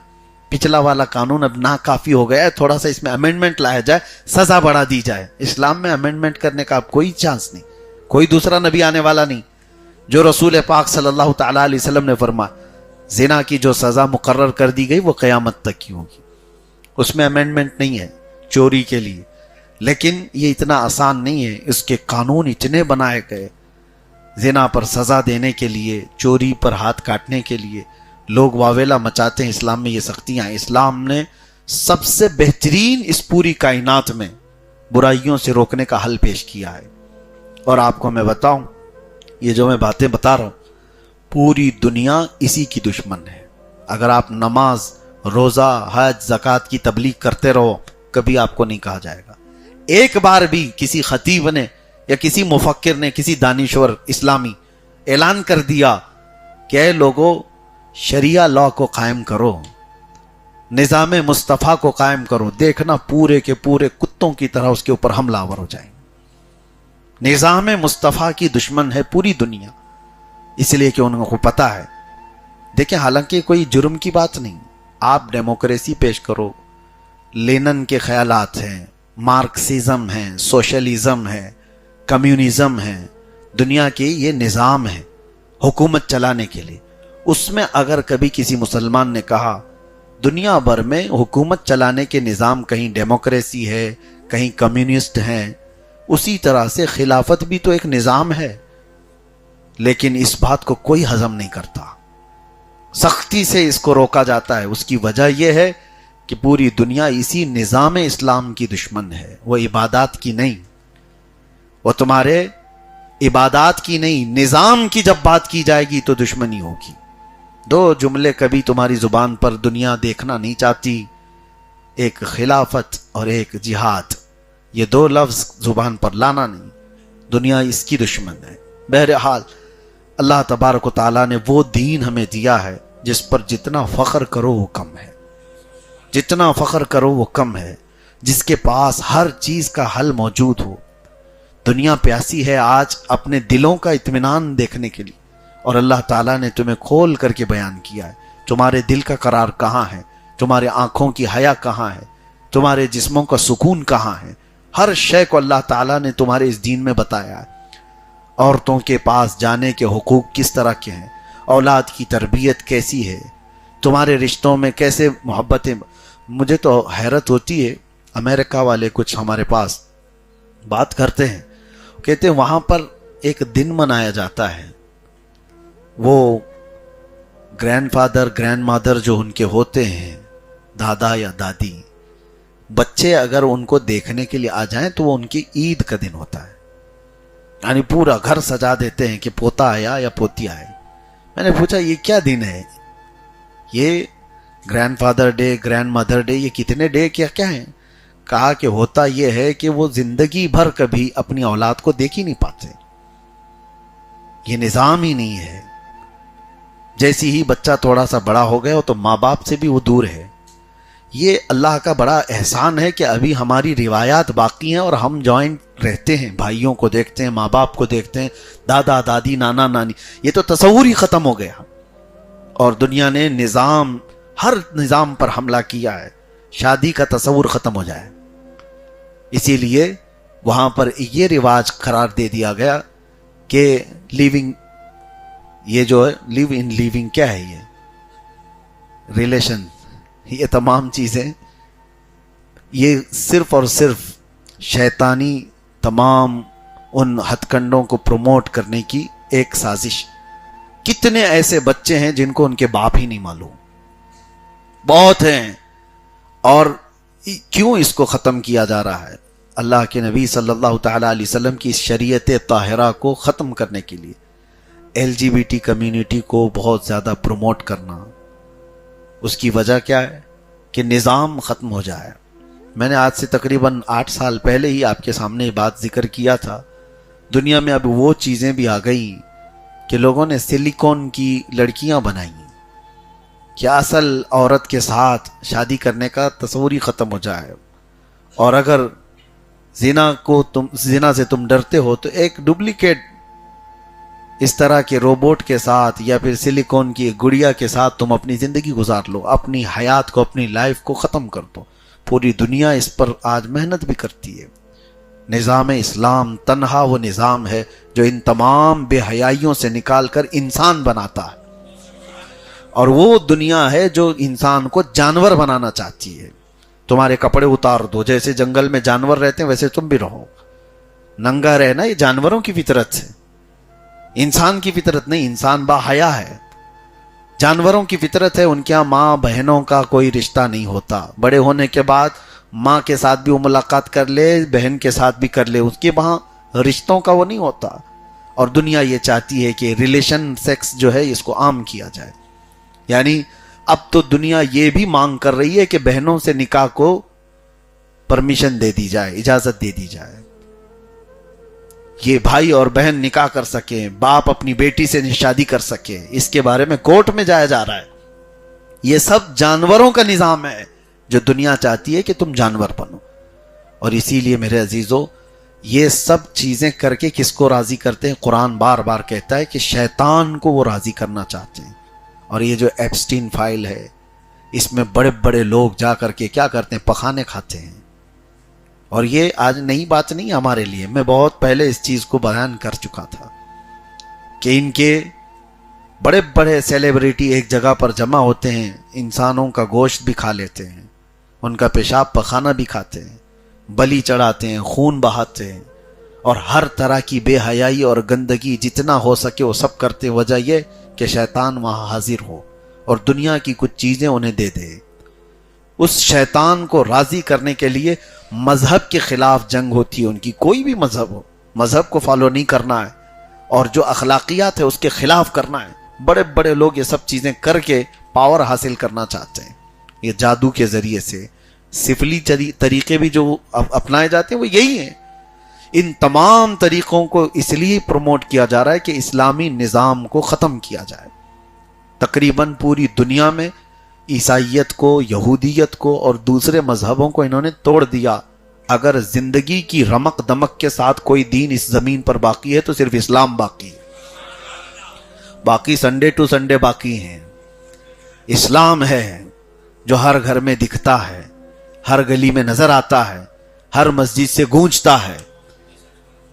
پچھلا والا قانون اب ناکافی ہو گیا ہے، تھوڑا سا اس میں امینڈمنٹ لایا جائے، سزا بڑھا دی جائے. اسلام میں امینڈمنٹ کرنے کا اب کوئی چانس نہیں، کوئی دوسرا نبی آنے والا نہیں. جو رسول پاک صلی اللہ تعالی علیہ وسلم نے فرمایا زنا کی جو سزا مقرر کر دی گئی وہ قیامت تک کی ہوگی، اس میں امینڈمنٹ نہیں ہے چوری کے لیے. لیکن یہ اتنا آسان نہیں ہے، اس کے قانون اتنے بنائے گئے زنا پر سزا دینے کے لیے، چوری پر ہاتھ کاٹنے کے لیے. لوگ واویلا مچاتے ہیں اسلام میں یہ سختیاں ہیں. اسلام نے سب سے بہترین اس پوری کائنات میں برائیوں سے روکنے کا حل پیش کیا ہے. اور آپ کو میں بتاؤں، یہ جو میں باتیں بتا رہا ہوں پوری دنیا اسی کی دشمن ہے. اگر آپ نماز، روزہ، حج، زکوٰۃ کی تبلیغ کرتے رہو کبھی آپ کو نہیں کہا جائے گا. ایک بار بھی کسی خطیب نے یا کسی مفکر نے، کسی دانشور اسلامی اعلان کر دیا کہ اے لوگوں شریعہ لا کو قائم کرو، نظام مصطفیٰ کو قائم کرو، دیکھنا پورے کے پورے کتوں کی طرح اس کے اوپر حملہ آور ہو جائیں. نظام مصطفیٰ کی دشمن ہے پوری دنیا، اس لیے کہ ان کو پتہ ہے. دیکھیں حالانکہ کوئی جرم کی بات نہیں، آپ ڈیموکریسی پیش کرو، لینن کے خیالات ہیں، مارکسزم ہے، سوشلزم ہے، کمیونزم ہے، دنیا کے یہ نظام ہے حکومت چلانے کے لیے. اس میں اگر کبھی کسی مسلمان نے کہا دنیا بھر میں حکومت چلانے کے نظام کہیں ڈیموکریسی ہے، کہیں کمیونسٹ ہیں، اسی طرح سے خلافت بھی تو ایک نظام ہے، لیکن اس بات کو کوئی ہضم نہیں کرتا، سختی سے اس کو روکا جاتا ہے. اس کی وجہ یہ ہے کہ پوری دنیا اسی نظام اسلام کی دشمن ہے. وہ عبادات کی نہیں، وہ تمہارے عبادات کی نہیں، نظام کی جب بات کی جائے گی تو دشمنی ہوگی. دو جملے کبھی تمہاری زبان پر دنیا دیکھنا نہیں چاہتی، ایک خلافت اور ایک جہاد. یہ دو لفظ زبان پر لانا نہیں، دنیا اس کی دشمن ہے. بہرحال اللہ تبارک و تعالیٰ نے وہ دین ہمیں دیا ہے جس پر جتنا فخر کرو وہ کم ہے، جتنا فخر کرو وہ کم ہے، جس کے پاس ہر چیز کا حل موجود ہو. دنیا پیاسی ہے آج اپنے دلوں کا اطمینان دیکھنے کے لیے، اور اللہ تعالیٰ نے تمہیں کھول کر کے بیان کیا ہے تمہارے دل کا قرار کہاں ہے، تمہارے آنکھوں کی حیا کہاں ہے، تمہارے جسموں کا سکون کہاں ہے. ہر شے کو اللہ تعالیٰ نے تمہارے اس دین میں بتایا ہے. عورتوں کے پاس جانے کے حقوق کس طرح کے ہیں، اولاد کی تربیت کیسی ہے، تمہارے رشتوں میں کیسے محبتیں. مجھے تو حیرت ہوتی ہے، امریکہ والے کچھ ہمارے پاس بات کرتے ہیں، کہتے ہیں وہاں پر ایک دن منایا جاتا ہے، وہ گرینڈ فادر گرینڈ مادر جو ان کے ہوتے ہیں، دادا یا دادی، بچے اگر ان کو دیکھنے کے لیے آ جائیں تو وہ ان کی عید کا دن ہوتا ہے. یعنی پورا گھر سجا دیتے ہیں کہ پوتا آیا یا پوتی آئے. میں نے پوچھا یہ کیا دن ہے، یہ grand father day, grand mother day, یہ کتنے ڈے کیا ہیں؟ کہا کہ ہوتا یہ ہے کہ وہ زندگی بھر کبھی اپنی اولاد کو دیکھ ہی نہیں پاتے، یہ نظام ہی نہیں ہے. جیسی ہی بچہ تھوڑا سا بڑا ہو گیا ہو تو ماں باپ سے بھی وہ دور ہے. یہ اللہ کا بڑا احسان ہے کہ ابھی ہماری روایات باقی ہیں اور ہم جوائنٹ رہتے ہیں، بھائیوں کو دیکھتے ہیں، ماں باپ کو دیکھتے ہیں، دادا دادی نانا نانی. یہ تو تصور ہی ختم ہو گیا، اور دنیا نے نظام، ہر نظام پر حملہ کیا ہے. شادی کا تصور ختم ہو جائے، اسی لیے وہاں پر یہ رواج قرار دے دیا گیا کہ لیونگ، یہ جو ہے لیو ان لیونگ کیا ہے، یہ ریلیشن، یہ تمام چیزیں یہ صرف اور صرف شیطانی تمام ان ہتھ کنڈوں کو پروموٹ کرنے کی ایک سازش. کتنے ایسے بچے ہیں جن کو ان کے باپ ہی نہیں معلوم، بہت ہیں. اور کیوں اس کو ختم کیا جا رہا ہے؟ اللہ کے نبی صلی اللہ تعالی علیہ وسلم کی شریعت طاہرہ کو ختم کرنے کے لیے LGBT کمیونٹی کو بہت زیادہ پروموٹ کرنا. اس کی وجہ کیا ہے کہ نظام ختم ہو جائے. میں نے آج سے تقریباً 8 سال پہلے ہی آپ کے سامنے یہ بات ذکر کیا تھا. دنیا میں اب وہ چیزیں بھی آ گئی کہ لوگوں نے سلیکون کی لڑکیاں بنائی کہ اصل عورت کے ساتھ شادی کرنے کا تصور ہی ختم ہو جائے. اور اگر زنا سے تم ڈرتے ہو تو ایک ڈپلیکیٹ اس طرح کے روبوٹ کے ساتھ یا پھر سلیکون کی گڑیا کے ساتھ تم اپنی زندگی گزار لو، اپنی حیات کو، اپنی لائف کو ختم کر دو۔ پوری دنیا اس پر آج محنت بھی کرتی ہے۔ نظام اسلام تنہا وہ نظام ہے جو ان تمام بے حیائیوں سے نکال کر انسان بناتا ہے، اور وہ دنیا ہے جو انسان کو جانور بنانا چاہتی ہے۔ تمہارے کپڑے اتار دو، جیسے جنگل میں جانور رہتے ہیں ویسے تم بھی رہو۔ ننگا رہنا یہ جانوروں کی فطرت ہے، انسان کی فطرت نہیں۔ انسان با حیا ہے، جانوروں کی فطرت ہے۔ ان کے یہاں ماں بہنوں کا کوئی رشتہ نہیں ہوتا۔ بڑے ہونے کے بعد ماں کے ساتھ بھی وہ ملاقات کر لے، بہن کے ساتھ بھی کر لے، اس کے وہاں رشتوں کا وہ نہیں ہوتا۔ اور دنیا یہ چاہتی ہے کہ ریلیشن سیکس جو ہے اس کو عام کیا جائے۔ یعنی اب تو دنیا یہ بھی مانگ کر رہی ہے کہ بہنوں سے نکاح کو پرمیشن دے دی جائے، اجازت دے دی جائے، یہ بھائی اور بہن نکاح کر سکیں، باپ اپنی بیٹی سے شادی کر سکے، اس کے بارے میں کورٹ میں جایا جا رہا ہے۔ یہ سب جانوروں کا نظام ہے جو دنیا چاہتی ہے کہ تم جانور بنو۔ اور اسی لیے میرے عزیزو، یہ سب چیزیں کر کے کس کو راضی کرتے ہیں؟ قرآن بار بار کہتا ہے کہ شیطان کو وہ راضی کرنا چاہتے ہیں۔ اور یہ جو ایپسٹین فائل ہے، اس میں بڑے بڑے لوگ جا کر کے کیا کرتے ہیں؟ پخانے کھاتے ہیں۔ اور یہ آج نئی بات نہیں ہمارے لیے، میں بہت پہلے اس چیز کو بیان کر چکا تھا کہ ان کے بڑے بڑے سیلیبریٹی ایک جگہ پر جمع ہوتے ہیں، انسانوں کا گوشت بھی کھا لیتے ہیں، ان کا پیشاب پخانہ بھی کھاتے ہیں، بلی چڑھاتے ہیں، خون بہاتے ہیں، اور ہر طرح کی بے حیائی اور گندگی جتنا ہو سکے وہ سب کرتے ہیں۔ وجہ یہ کہ شیطان وہاں حاضر ہو اور دنیا کی کچھ چیزیں انہیں دے دے۔ اس شیطان کو راضی کرنے کے لیے مذہب کے خلاف جنگ ہوتی ہے ان کی، کوئی بھی مذہب ہو، مذہب کو فالو نہیں کرنا ہے، اور جو اخلاقیات ہے اس کے خلاف کرنا ہے۔ بڑے بڑے لوگ یہ سب چیزیں کر کے پاور حاصل کرنا چاہتے ہیں، یہ جادو کے ذریعے سے۔ سفلی طریقے بھی جو اپنائے جاتے ہیں وہ یہی ہیں۔ ان تمام طریقوں کو اس لیے پروموٹ کیا جا رہا ہے کہ اسلامی نظام کو ختم کیا جائے۔ تقریباً پوری دنیا میں عیسائیت کو، یہودیت کو اور دوسرے مذہبوں کو انہوں نے توڑ دیا۔ اگر زندگی کی رمق دمک کے ساتھ کوئی دین اس زمین پر باقی ہے تو صرف اسلام باقی ہے، باقی سنڈے ٹو سنڈے باقی ہیں۔ اسلام ہے جو ہر گھر میں دکھتا ہے، ہر گلی میں نظر آتا ہے، ہر مسجد سے گونجتا ہے۔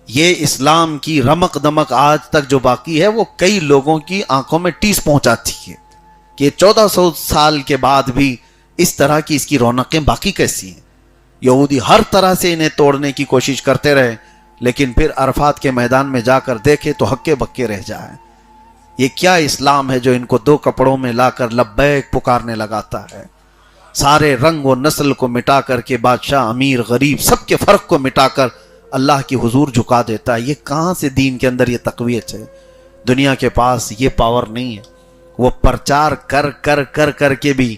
یہ اسلام کی رمق دمک آج تک جو باقی ہے وہ کئی لوگوں کی آنکھوں میں ٹیس پہنچاتی ہے کہ 1400 سال کے بعد بھی اس طرح کی اس کی رونقیں باقی کیسی ہیں۔ یہودی ہر طرح سے انہیں توڑنے کی کوشش کرتے رہے، لیکن پھر عرفات کے میدان میں جا کر دیکھے تو ہکے بکے رہ جائے۔ یہ کیا اسلام ہے جو ان کو 2 کپڑوں میں لا کر لبیک پکارنے لگاتا ہے؟ سارے رنگ و نسل کو مٹا کر کے بادشاہ، امیر، غریب سب کے فرق کو مٹا کر اللہ کی حضور جھکا دیتا ہے۔ یہ کہاں سے دین کے اندر یہ تقویت ہے؟ دنیا کے پاس یہ پاور نہیں ہے۔ وہ پرچار کر کر کر کر کے بھی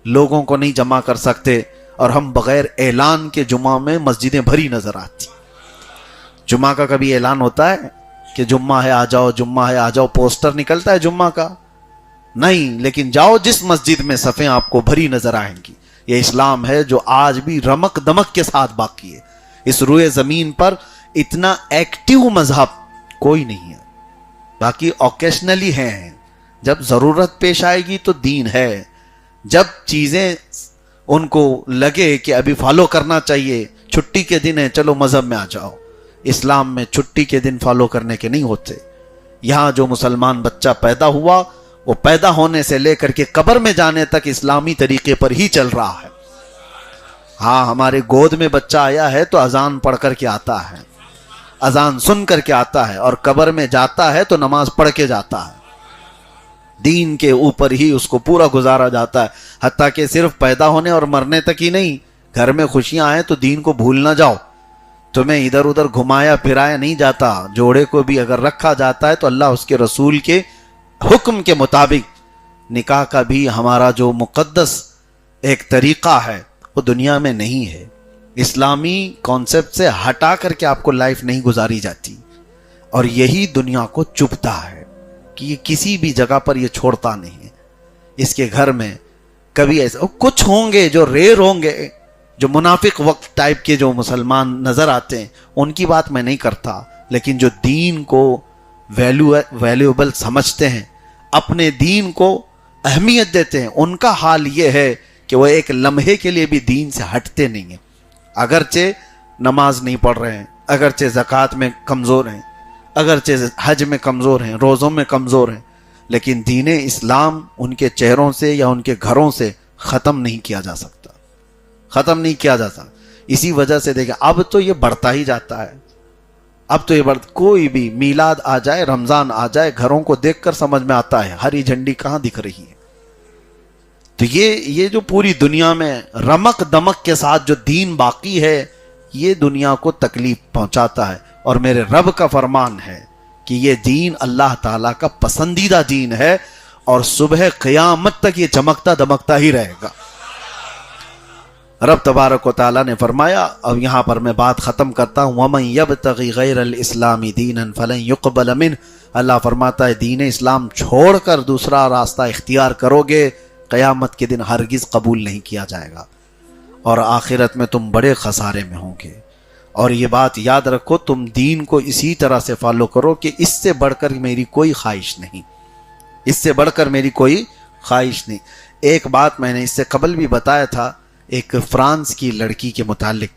لوگوں کو نہیں جمع کر سکتے، اور ہم بغیر اعلان کے جمعہ میں مسجدیں بھری نظر آتی۔ جمعہ کا کبھی اعلان ہوتا ہے کہ جمعہ ہے آ جاؤ، جمعہ ہے آ جاؤ؟ پوسٹر نکلتا ہے جمعہ کا؟ نہیں، لیکن جاؤ جس مسجد میں صفیں آپ کو بھری نظر آئیں گی۔ یہ اسلام ہے جو آج بھی رمق دمک کے ساتھ باقی ہے۔ اس روئے زمین پر اتنا ایکٹیو مذہب کوئی نہیں ہے، باقی اوکیشنلی ہیں۔ جب ضرورت پیش آئے گی تو دین ہے، جب چیزیں ان کو لگے کہ ابھی فالو کرنا چاہیے، چھٹی کے دن ہے چلو مذہب میں آ جاؤ۔ اسلام میں چھٹی کے دن فالو کرنے کے نہیں ہوتے۔ یہاں جو مسلمان بچہ پیدا ہوا وہ پیدا ہونے سے لے کر کے قبر میں جانے تک اسلامی طریقے پر ہی چل رہا ہے۔ ہاں، ہمارے گود میں بچہ آیا ہے تو اذان پڑھ کر کے آتا ہے، اذان سن کر کے آتا ہے، اور قبر میں جاتا ہے تو نماز پڑھ کے جاتا ہے۔ دین کے اوپر ہی اس کو پورا گزارا جاتا ہے، حتیٰ کہ صرف پیدا ہونے اور مرنے تک ہی نہیں۔ گھر میں خوشیاں آئیں تو دین کو بھول نہ جاؤ، تمہیں ادھر ادھر گھمایا پھرایا نہیں جاتا۔ جوڑے کو بھی اگر رکھا جاتا ہے تو اللہ اس کے رسول کے حکم کے مطابق۔ نکاح کا بھی ہمارا جو مقدس ایک طریقہ ہے وہ دنیا میں نہیں ہے۔ اسلامی کانسیپٹ سے ہٹا کر کے آپ کو لائف نہیں گزاری جاتی، اور یہی دنیا کو چبھتا ہے کہ یہ کسی بھی جگہ پر یہ چھوڑتا نہیں ہے۔ اس کے گھر میں کبھی ایسا کچھ ہوں گے جو ریئر ہوں گے، جو منافق وقت ٹائپ کے جو مسلمان نظر آتے ہیں ان کی بات میں نہیں کرتا، لیکن جو دین کو ویلیوبل سمجھتے ہیں، اپنے دین کو اہمیت دیتے ہیں، ان کا حال یہ ہے کہ وہ ایک لمحے کے لیے بھی دین سے ہٹتے نہیں ہیں، اگرچہ نماز نہیں پڑھ رہے ہیں، اگرچہ زکوٰۃ میں کمزور ہیں، اگرچہ حج میں کمزور ہیں، روزوں میں کمزور ہیں، لیکن دین اسلام ان کے چہروں سے یا ان کے گھروں سے ختم نہیں کیا جا سکتا، ختم نہیں کیا جاتا۔ اسی وجہ سے دیکھیں اب تو یہ بڑھتا ہی جاتا ہے، اب تو یہ کوئی بھی میلاد آ جائے، رمضان آ جائے، گھروں کو دیکھ کر سمجھ میں آتا ہے ہری جھنڈی کہاں دکھ رہی ہے۔ تو یہ جو پوری دنیا میں رمق دمق کے ساتھ جو دین باقی ہے، یہ دنیا کو تکلیف پہنچاتا ہے، اور میرے رب کا فرمان ہے کہ یہ دین اللہ تعالیٰ کا پسندیدہ دین ہے، اور صبح قیامت تک یہ چمکتا دمکتا ہی رہے گا۔ رب تبارک و تعالیٰ نے فرمایا، اب یہاں پر میں بات ختم کرتا ہوں، وَمَن يَبْتَغِ غَيْرَ الْإِسْلَامِ دِينًا فَلَن يُقْبَلَ مِنْهُ، اللہ فرماتا ہے دین اسلام چھوڑ کر دوسرا راستہ اختیار کرو گے، قیامت کے دن ہرگز قبول نہیں کیا جائے گا، اور آخرت میں تم بڑے خسارے میں ہوں گے۔ اور یہ بات یاد رکھو، تم دین کو اسی طرح سے فالو کرو کہ اس سے بڑھ کر میری کوئی خواہش نہیں، اس سے بڑھ کر میری کوئی خواہش نہیں۔ ایک بات میں نے اس سے قبل بھی بتایا تھا، ایک فرانس کی لڑکی کے متعلق،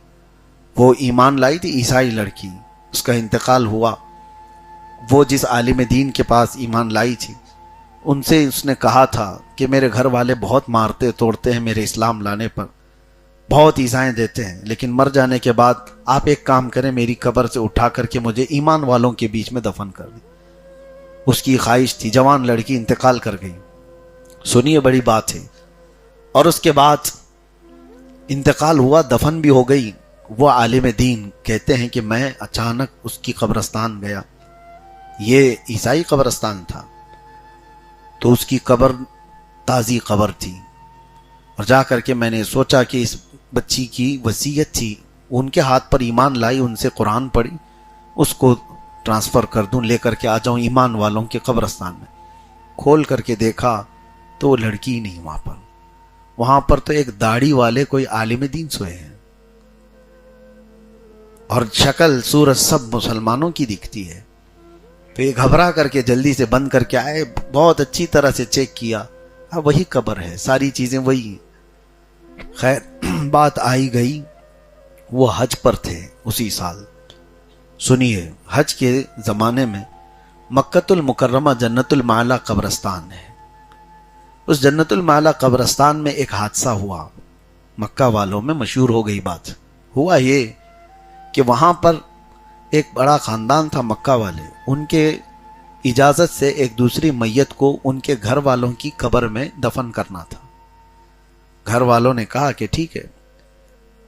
وہ ایمان لائی تھی، عیسائی لڑکی، اس کا انتقال ہوا۔ وہ جس عالم دین کے پاس ایمان لائی تھی، ان سے اس نے کہا تھا کہ میرے گھر والے بہت مارتے توڑتے ہیں میرے اسلام لانے پر، بہت ایذائیں دیتے ہیں، لیکن مر جانے کے بعد آپ ایک کام کریں، میری قبر سے اٹھا کر کے مجھے ایمان والوں کے بیچ میں دفن کر دیں۔ اس کی خواہش تھی، جوان لڑکی انتقال کر گئی، سنیے بڑی بات ہے۔ اور اس کے بعد انتقال ہوا، دفن بھی ہو گئی۔ وہ عالم دین کہتے ہیں کہ میں اچانک اس کی قبرستان گیا، یہ عیسائی قبرستان تھا، تو اس کی قبر تازی قبر تھی، اور جا کر کے میں نے سوچا کہ اس بچی کی وصیت تھی، ان کے ہاتھ پر ایمان لائی، ان سے قرآن پڑھی، اس کو ٹرانسفر کر دوں، لے کر کے آ جاؤں ایمان والوں کے قبرستان میں۔ کھول کر کے دیکھا تو وہ لڑکی ہی نہیں وہاں پر، وہاں پر تو ایک داڑھی والے کوئی عالم دین سوئے ہیں، اور شکل صورت سب مسلمانوں کی دکھتی ہے۔ تو یہ گھبرا کر کے جلدی سے بند کر کے آئے، بہت اچھی طرح سے چیک کیا، وہی قبر ہے، ساری چیزیں وہی ہیں۔ خیر بات آئی گئی، وہ حج پر تھے اسی سال۔ سنیے، حج کے زمانے میں مکۃ المکرمہ جنت المعلی قبرستان ہے، اس جنت المعلی قبرستان میں ایک حادثہ ہوا، مکہ والوں میں مشہور ہو گئی بات۔ ہوا یہ کہ وہاں پر ایک بڑا خاندان تھا مکہ والے، ان کے اجازت سے ایک دوسری میت کو ان کے گھر والوں کی قبر میں دفن کرنا تھا۔ گھر والوں نے کہا کہ ٹھیک ہے،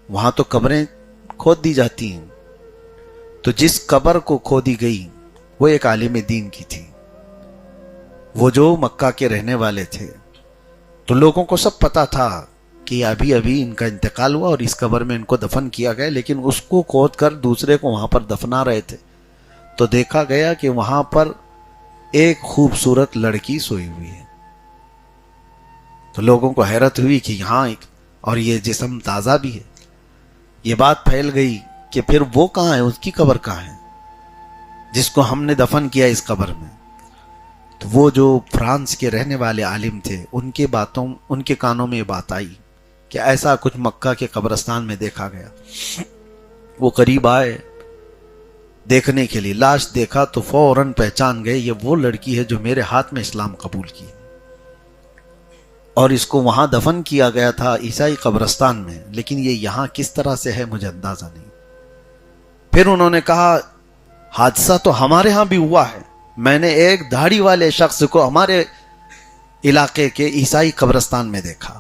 وہاں تو قبریں کھود دی جاتی ہیں، تو جس قبر کو کھودی گئی وہ ایک عالم دین کی تھی، وہ جو مکہ کے رہنے والے تھے، تو لوگوں کو سب پتا تھا کہ ابھی ابھی ان کا انتقال ہوا اور اس قبر میں ان کو دفن کیا گیا، لیکن اس کو کھود کر دوسرے کو وہاں پر دفنا رہے تھے۔ تو دیکھا گیا کہ وہاں پر ایک خوبصورت لڑکی سوئی ہوئی ہے، تو لوگوں کو حیرت ہوئی کہ یہاں اور یہ جسم تازہ بھی ہے۔ یہ بات پھیل گئی کہ پھر وہ کہاں ہے، اس کی قبر کہاں ہے جس کو ہم نے دفن کیا اس قبر میں۔ تو وہ جو فرانس کے رہنے والے عالم تھے، ان کے کانوں میں یہ بات آئی کہ ایسا کچھ مکہ کے قبرستان میں دیکھا گیا۔ وہ قریب آئے دیکھنے کے لیے، لاش دیکھا تو فوراً پہچان گئے یہ وہ لڑکی ہے جو میرے ہاتھ میں اسلام قبول کی، اور اس کو وہاں دفن کیا گیا تھا عیسائی قبرستان میں، لیکن یہ یہاں کس طرح سے ہے مجھے اندازہ نہیں۔ پھر انہوں نے کہا حادثہ تو ہمارے ہاں بھی ہوا ہے، میں نے ایک داڑھی والے شخص کو ہمارے علاقے کے عیسائی قبرستان میں دیکھا۔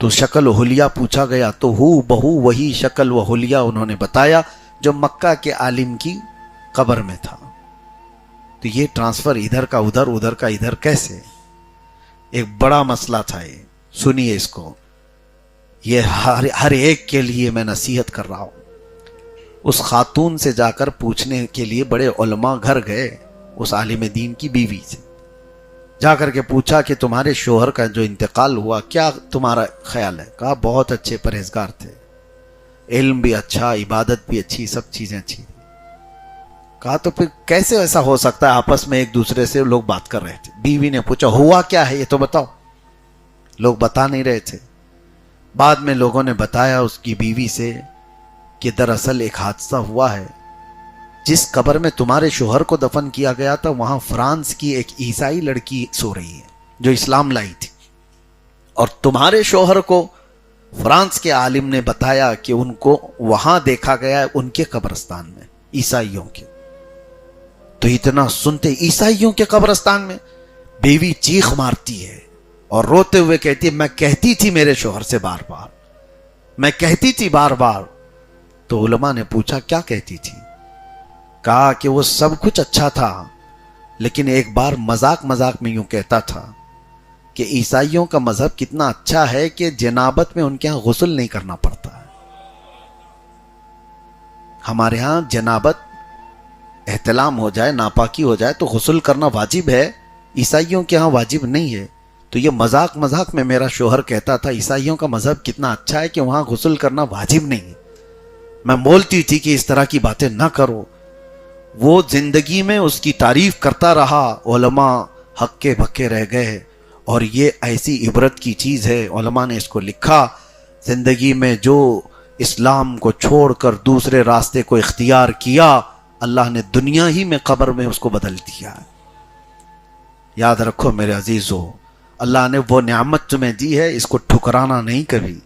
تو شکل و حلیہ پوچھا گیا تو ہو بہو وہی شکل و حلیہ انہوں نے بتایا جو مکہ کے عالم کی قبر میں تھا۔ تو یہ ٹرانسفر ادھر کا ادھر، ادھر کا ادھر کیسے؟ ایک بڑا مسئلہ تھا یہ، سنیے اس کو، یہ ہر ایک کے لیے میں نصیحت کر رہا ہوں۔ اس خاتون سے جا کر پوچھنے کے لیے بڑے علماء گھر گئے، اس عالم دین کی بیوی سے، جا کر کے پوچھا کہ تمہارے شوہر کا جو انتقال ہوا کیا تمہارا خیال ہے؟ کہا بہت اچھے پرہیزگار تھے، علم بھی اچھا، عبادت بھی اچھی، سب چیزیں اچھی۔ کہا تو پھر کیسے ایسا ہو سکتا ہے؟ آپس میں ایک دوسرے سے لوگ بات کر رہے تھے، بیوی نے پوچھا ہوا کیا ہے یہ تو بتاؤ۔ لوگ بتا نہیں رہے تھے۔ بعد میں لوگوں نے بتایا اس کی بیوی سے کہ دراصل ایک حادثہ ہوا ہے، جس قبر میں تمہارے شوہر کو دفن کیا گیا تھا وہاں فرانس کی ایک عیسائی لڑکی سو رہی ہے جو اسلام لائی تھی، اور تمہارے شوہر کو فرانس کے عالم نے بتایا کہ ان کو وہاں دیکھا گیا ہے ان کے قبرستان میں، عیسائیوں کے۔ تو اتنا سنتے عیسائیوں کے قبرستان میں، بیوی چیخ مارتی ہے اور روتے ہوئے کہتی ہے میں کہتی تھی میرے شوہر سے بار بار، میں کہتی تھی بار بار۔ تو علماء نے پوچھا کیا کہتی تھی؟ کہا کہ وہ سب کچھ اچھا تھا، لیکن ایک بار مذاق مذاق میں یوں کہتا تھا کہ عیسائیوں کا مذہب کتنا اچھا ہے کہ جنابت میں ان کے ہاں غسل نہیں کرنا پڑتا ہے۔ ہمارے ہاں جنابت احتلام ہو جائے، ناپاکی ہو جائے تو غسل کرنا واجب ہے، عیسائیوں کے ہاں واجب نہیں ہے۔ تو یہ مذاق مذاق میں میرا شوہر کہتا تھا عیسائیوں کا مذہب کتنا اچھا ہے کہ وہاں غسل کرنا واجب نہیں ہے۔ میں بولتی تھی کہ اس طرح کی باتیں نہ کرو۔ وہ زندگی میں اس کی تعریف کرتا رہا، علماء ہکے بھکے رہ گئے، اور یہ ایسی عبرت کی چیز ہے، علماء نے اس کو لکھا، زندگی میں جو اسلام کو چھوڑ کر دوسرے راستے کو اختیار کیا، اللہ نے دنیا ہی میں قبر میں اس کو بدل دیا۔ یاد رکھو میرے عزیزو، اللہ نے وہ نعمت تمہیں دی ہے، اس کو ٹھکرانا نہیں کبھی،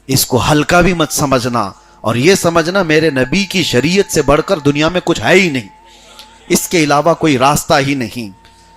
اس کو ہلکا بھی مت سمجھنا، اور یہ سمجھنا میرے نبی کی شریعت سے بڑھ کر دنیا میں کچھ ہے ہی نہیں، اس کے علاوہ کوئی راستہ ہی نہیں۔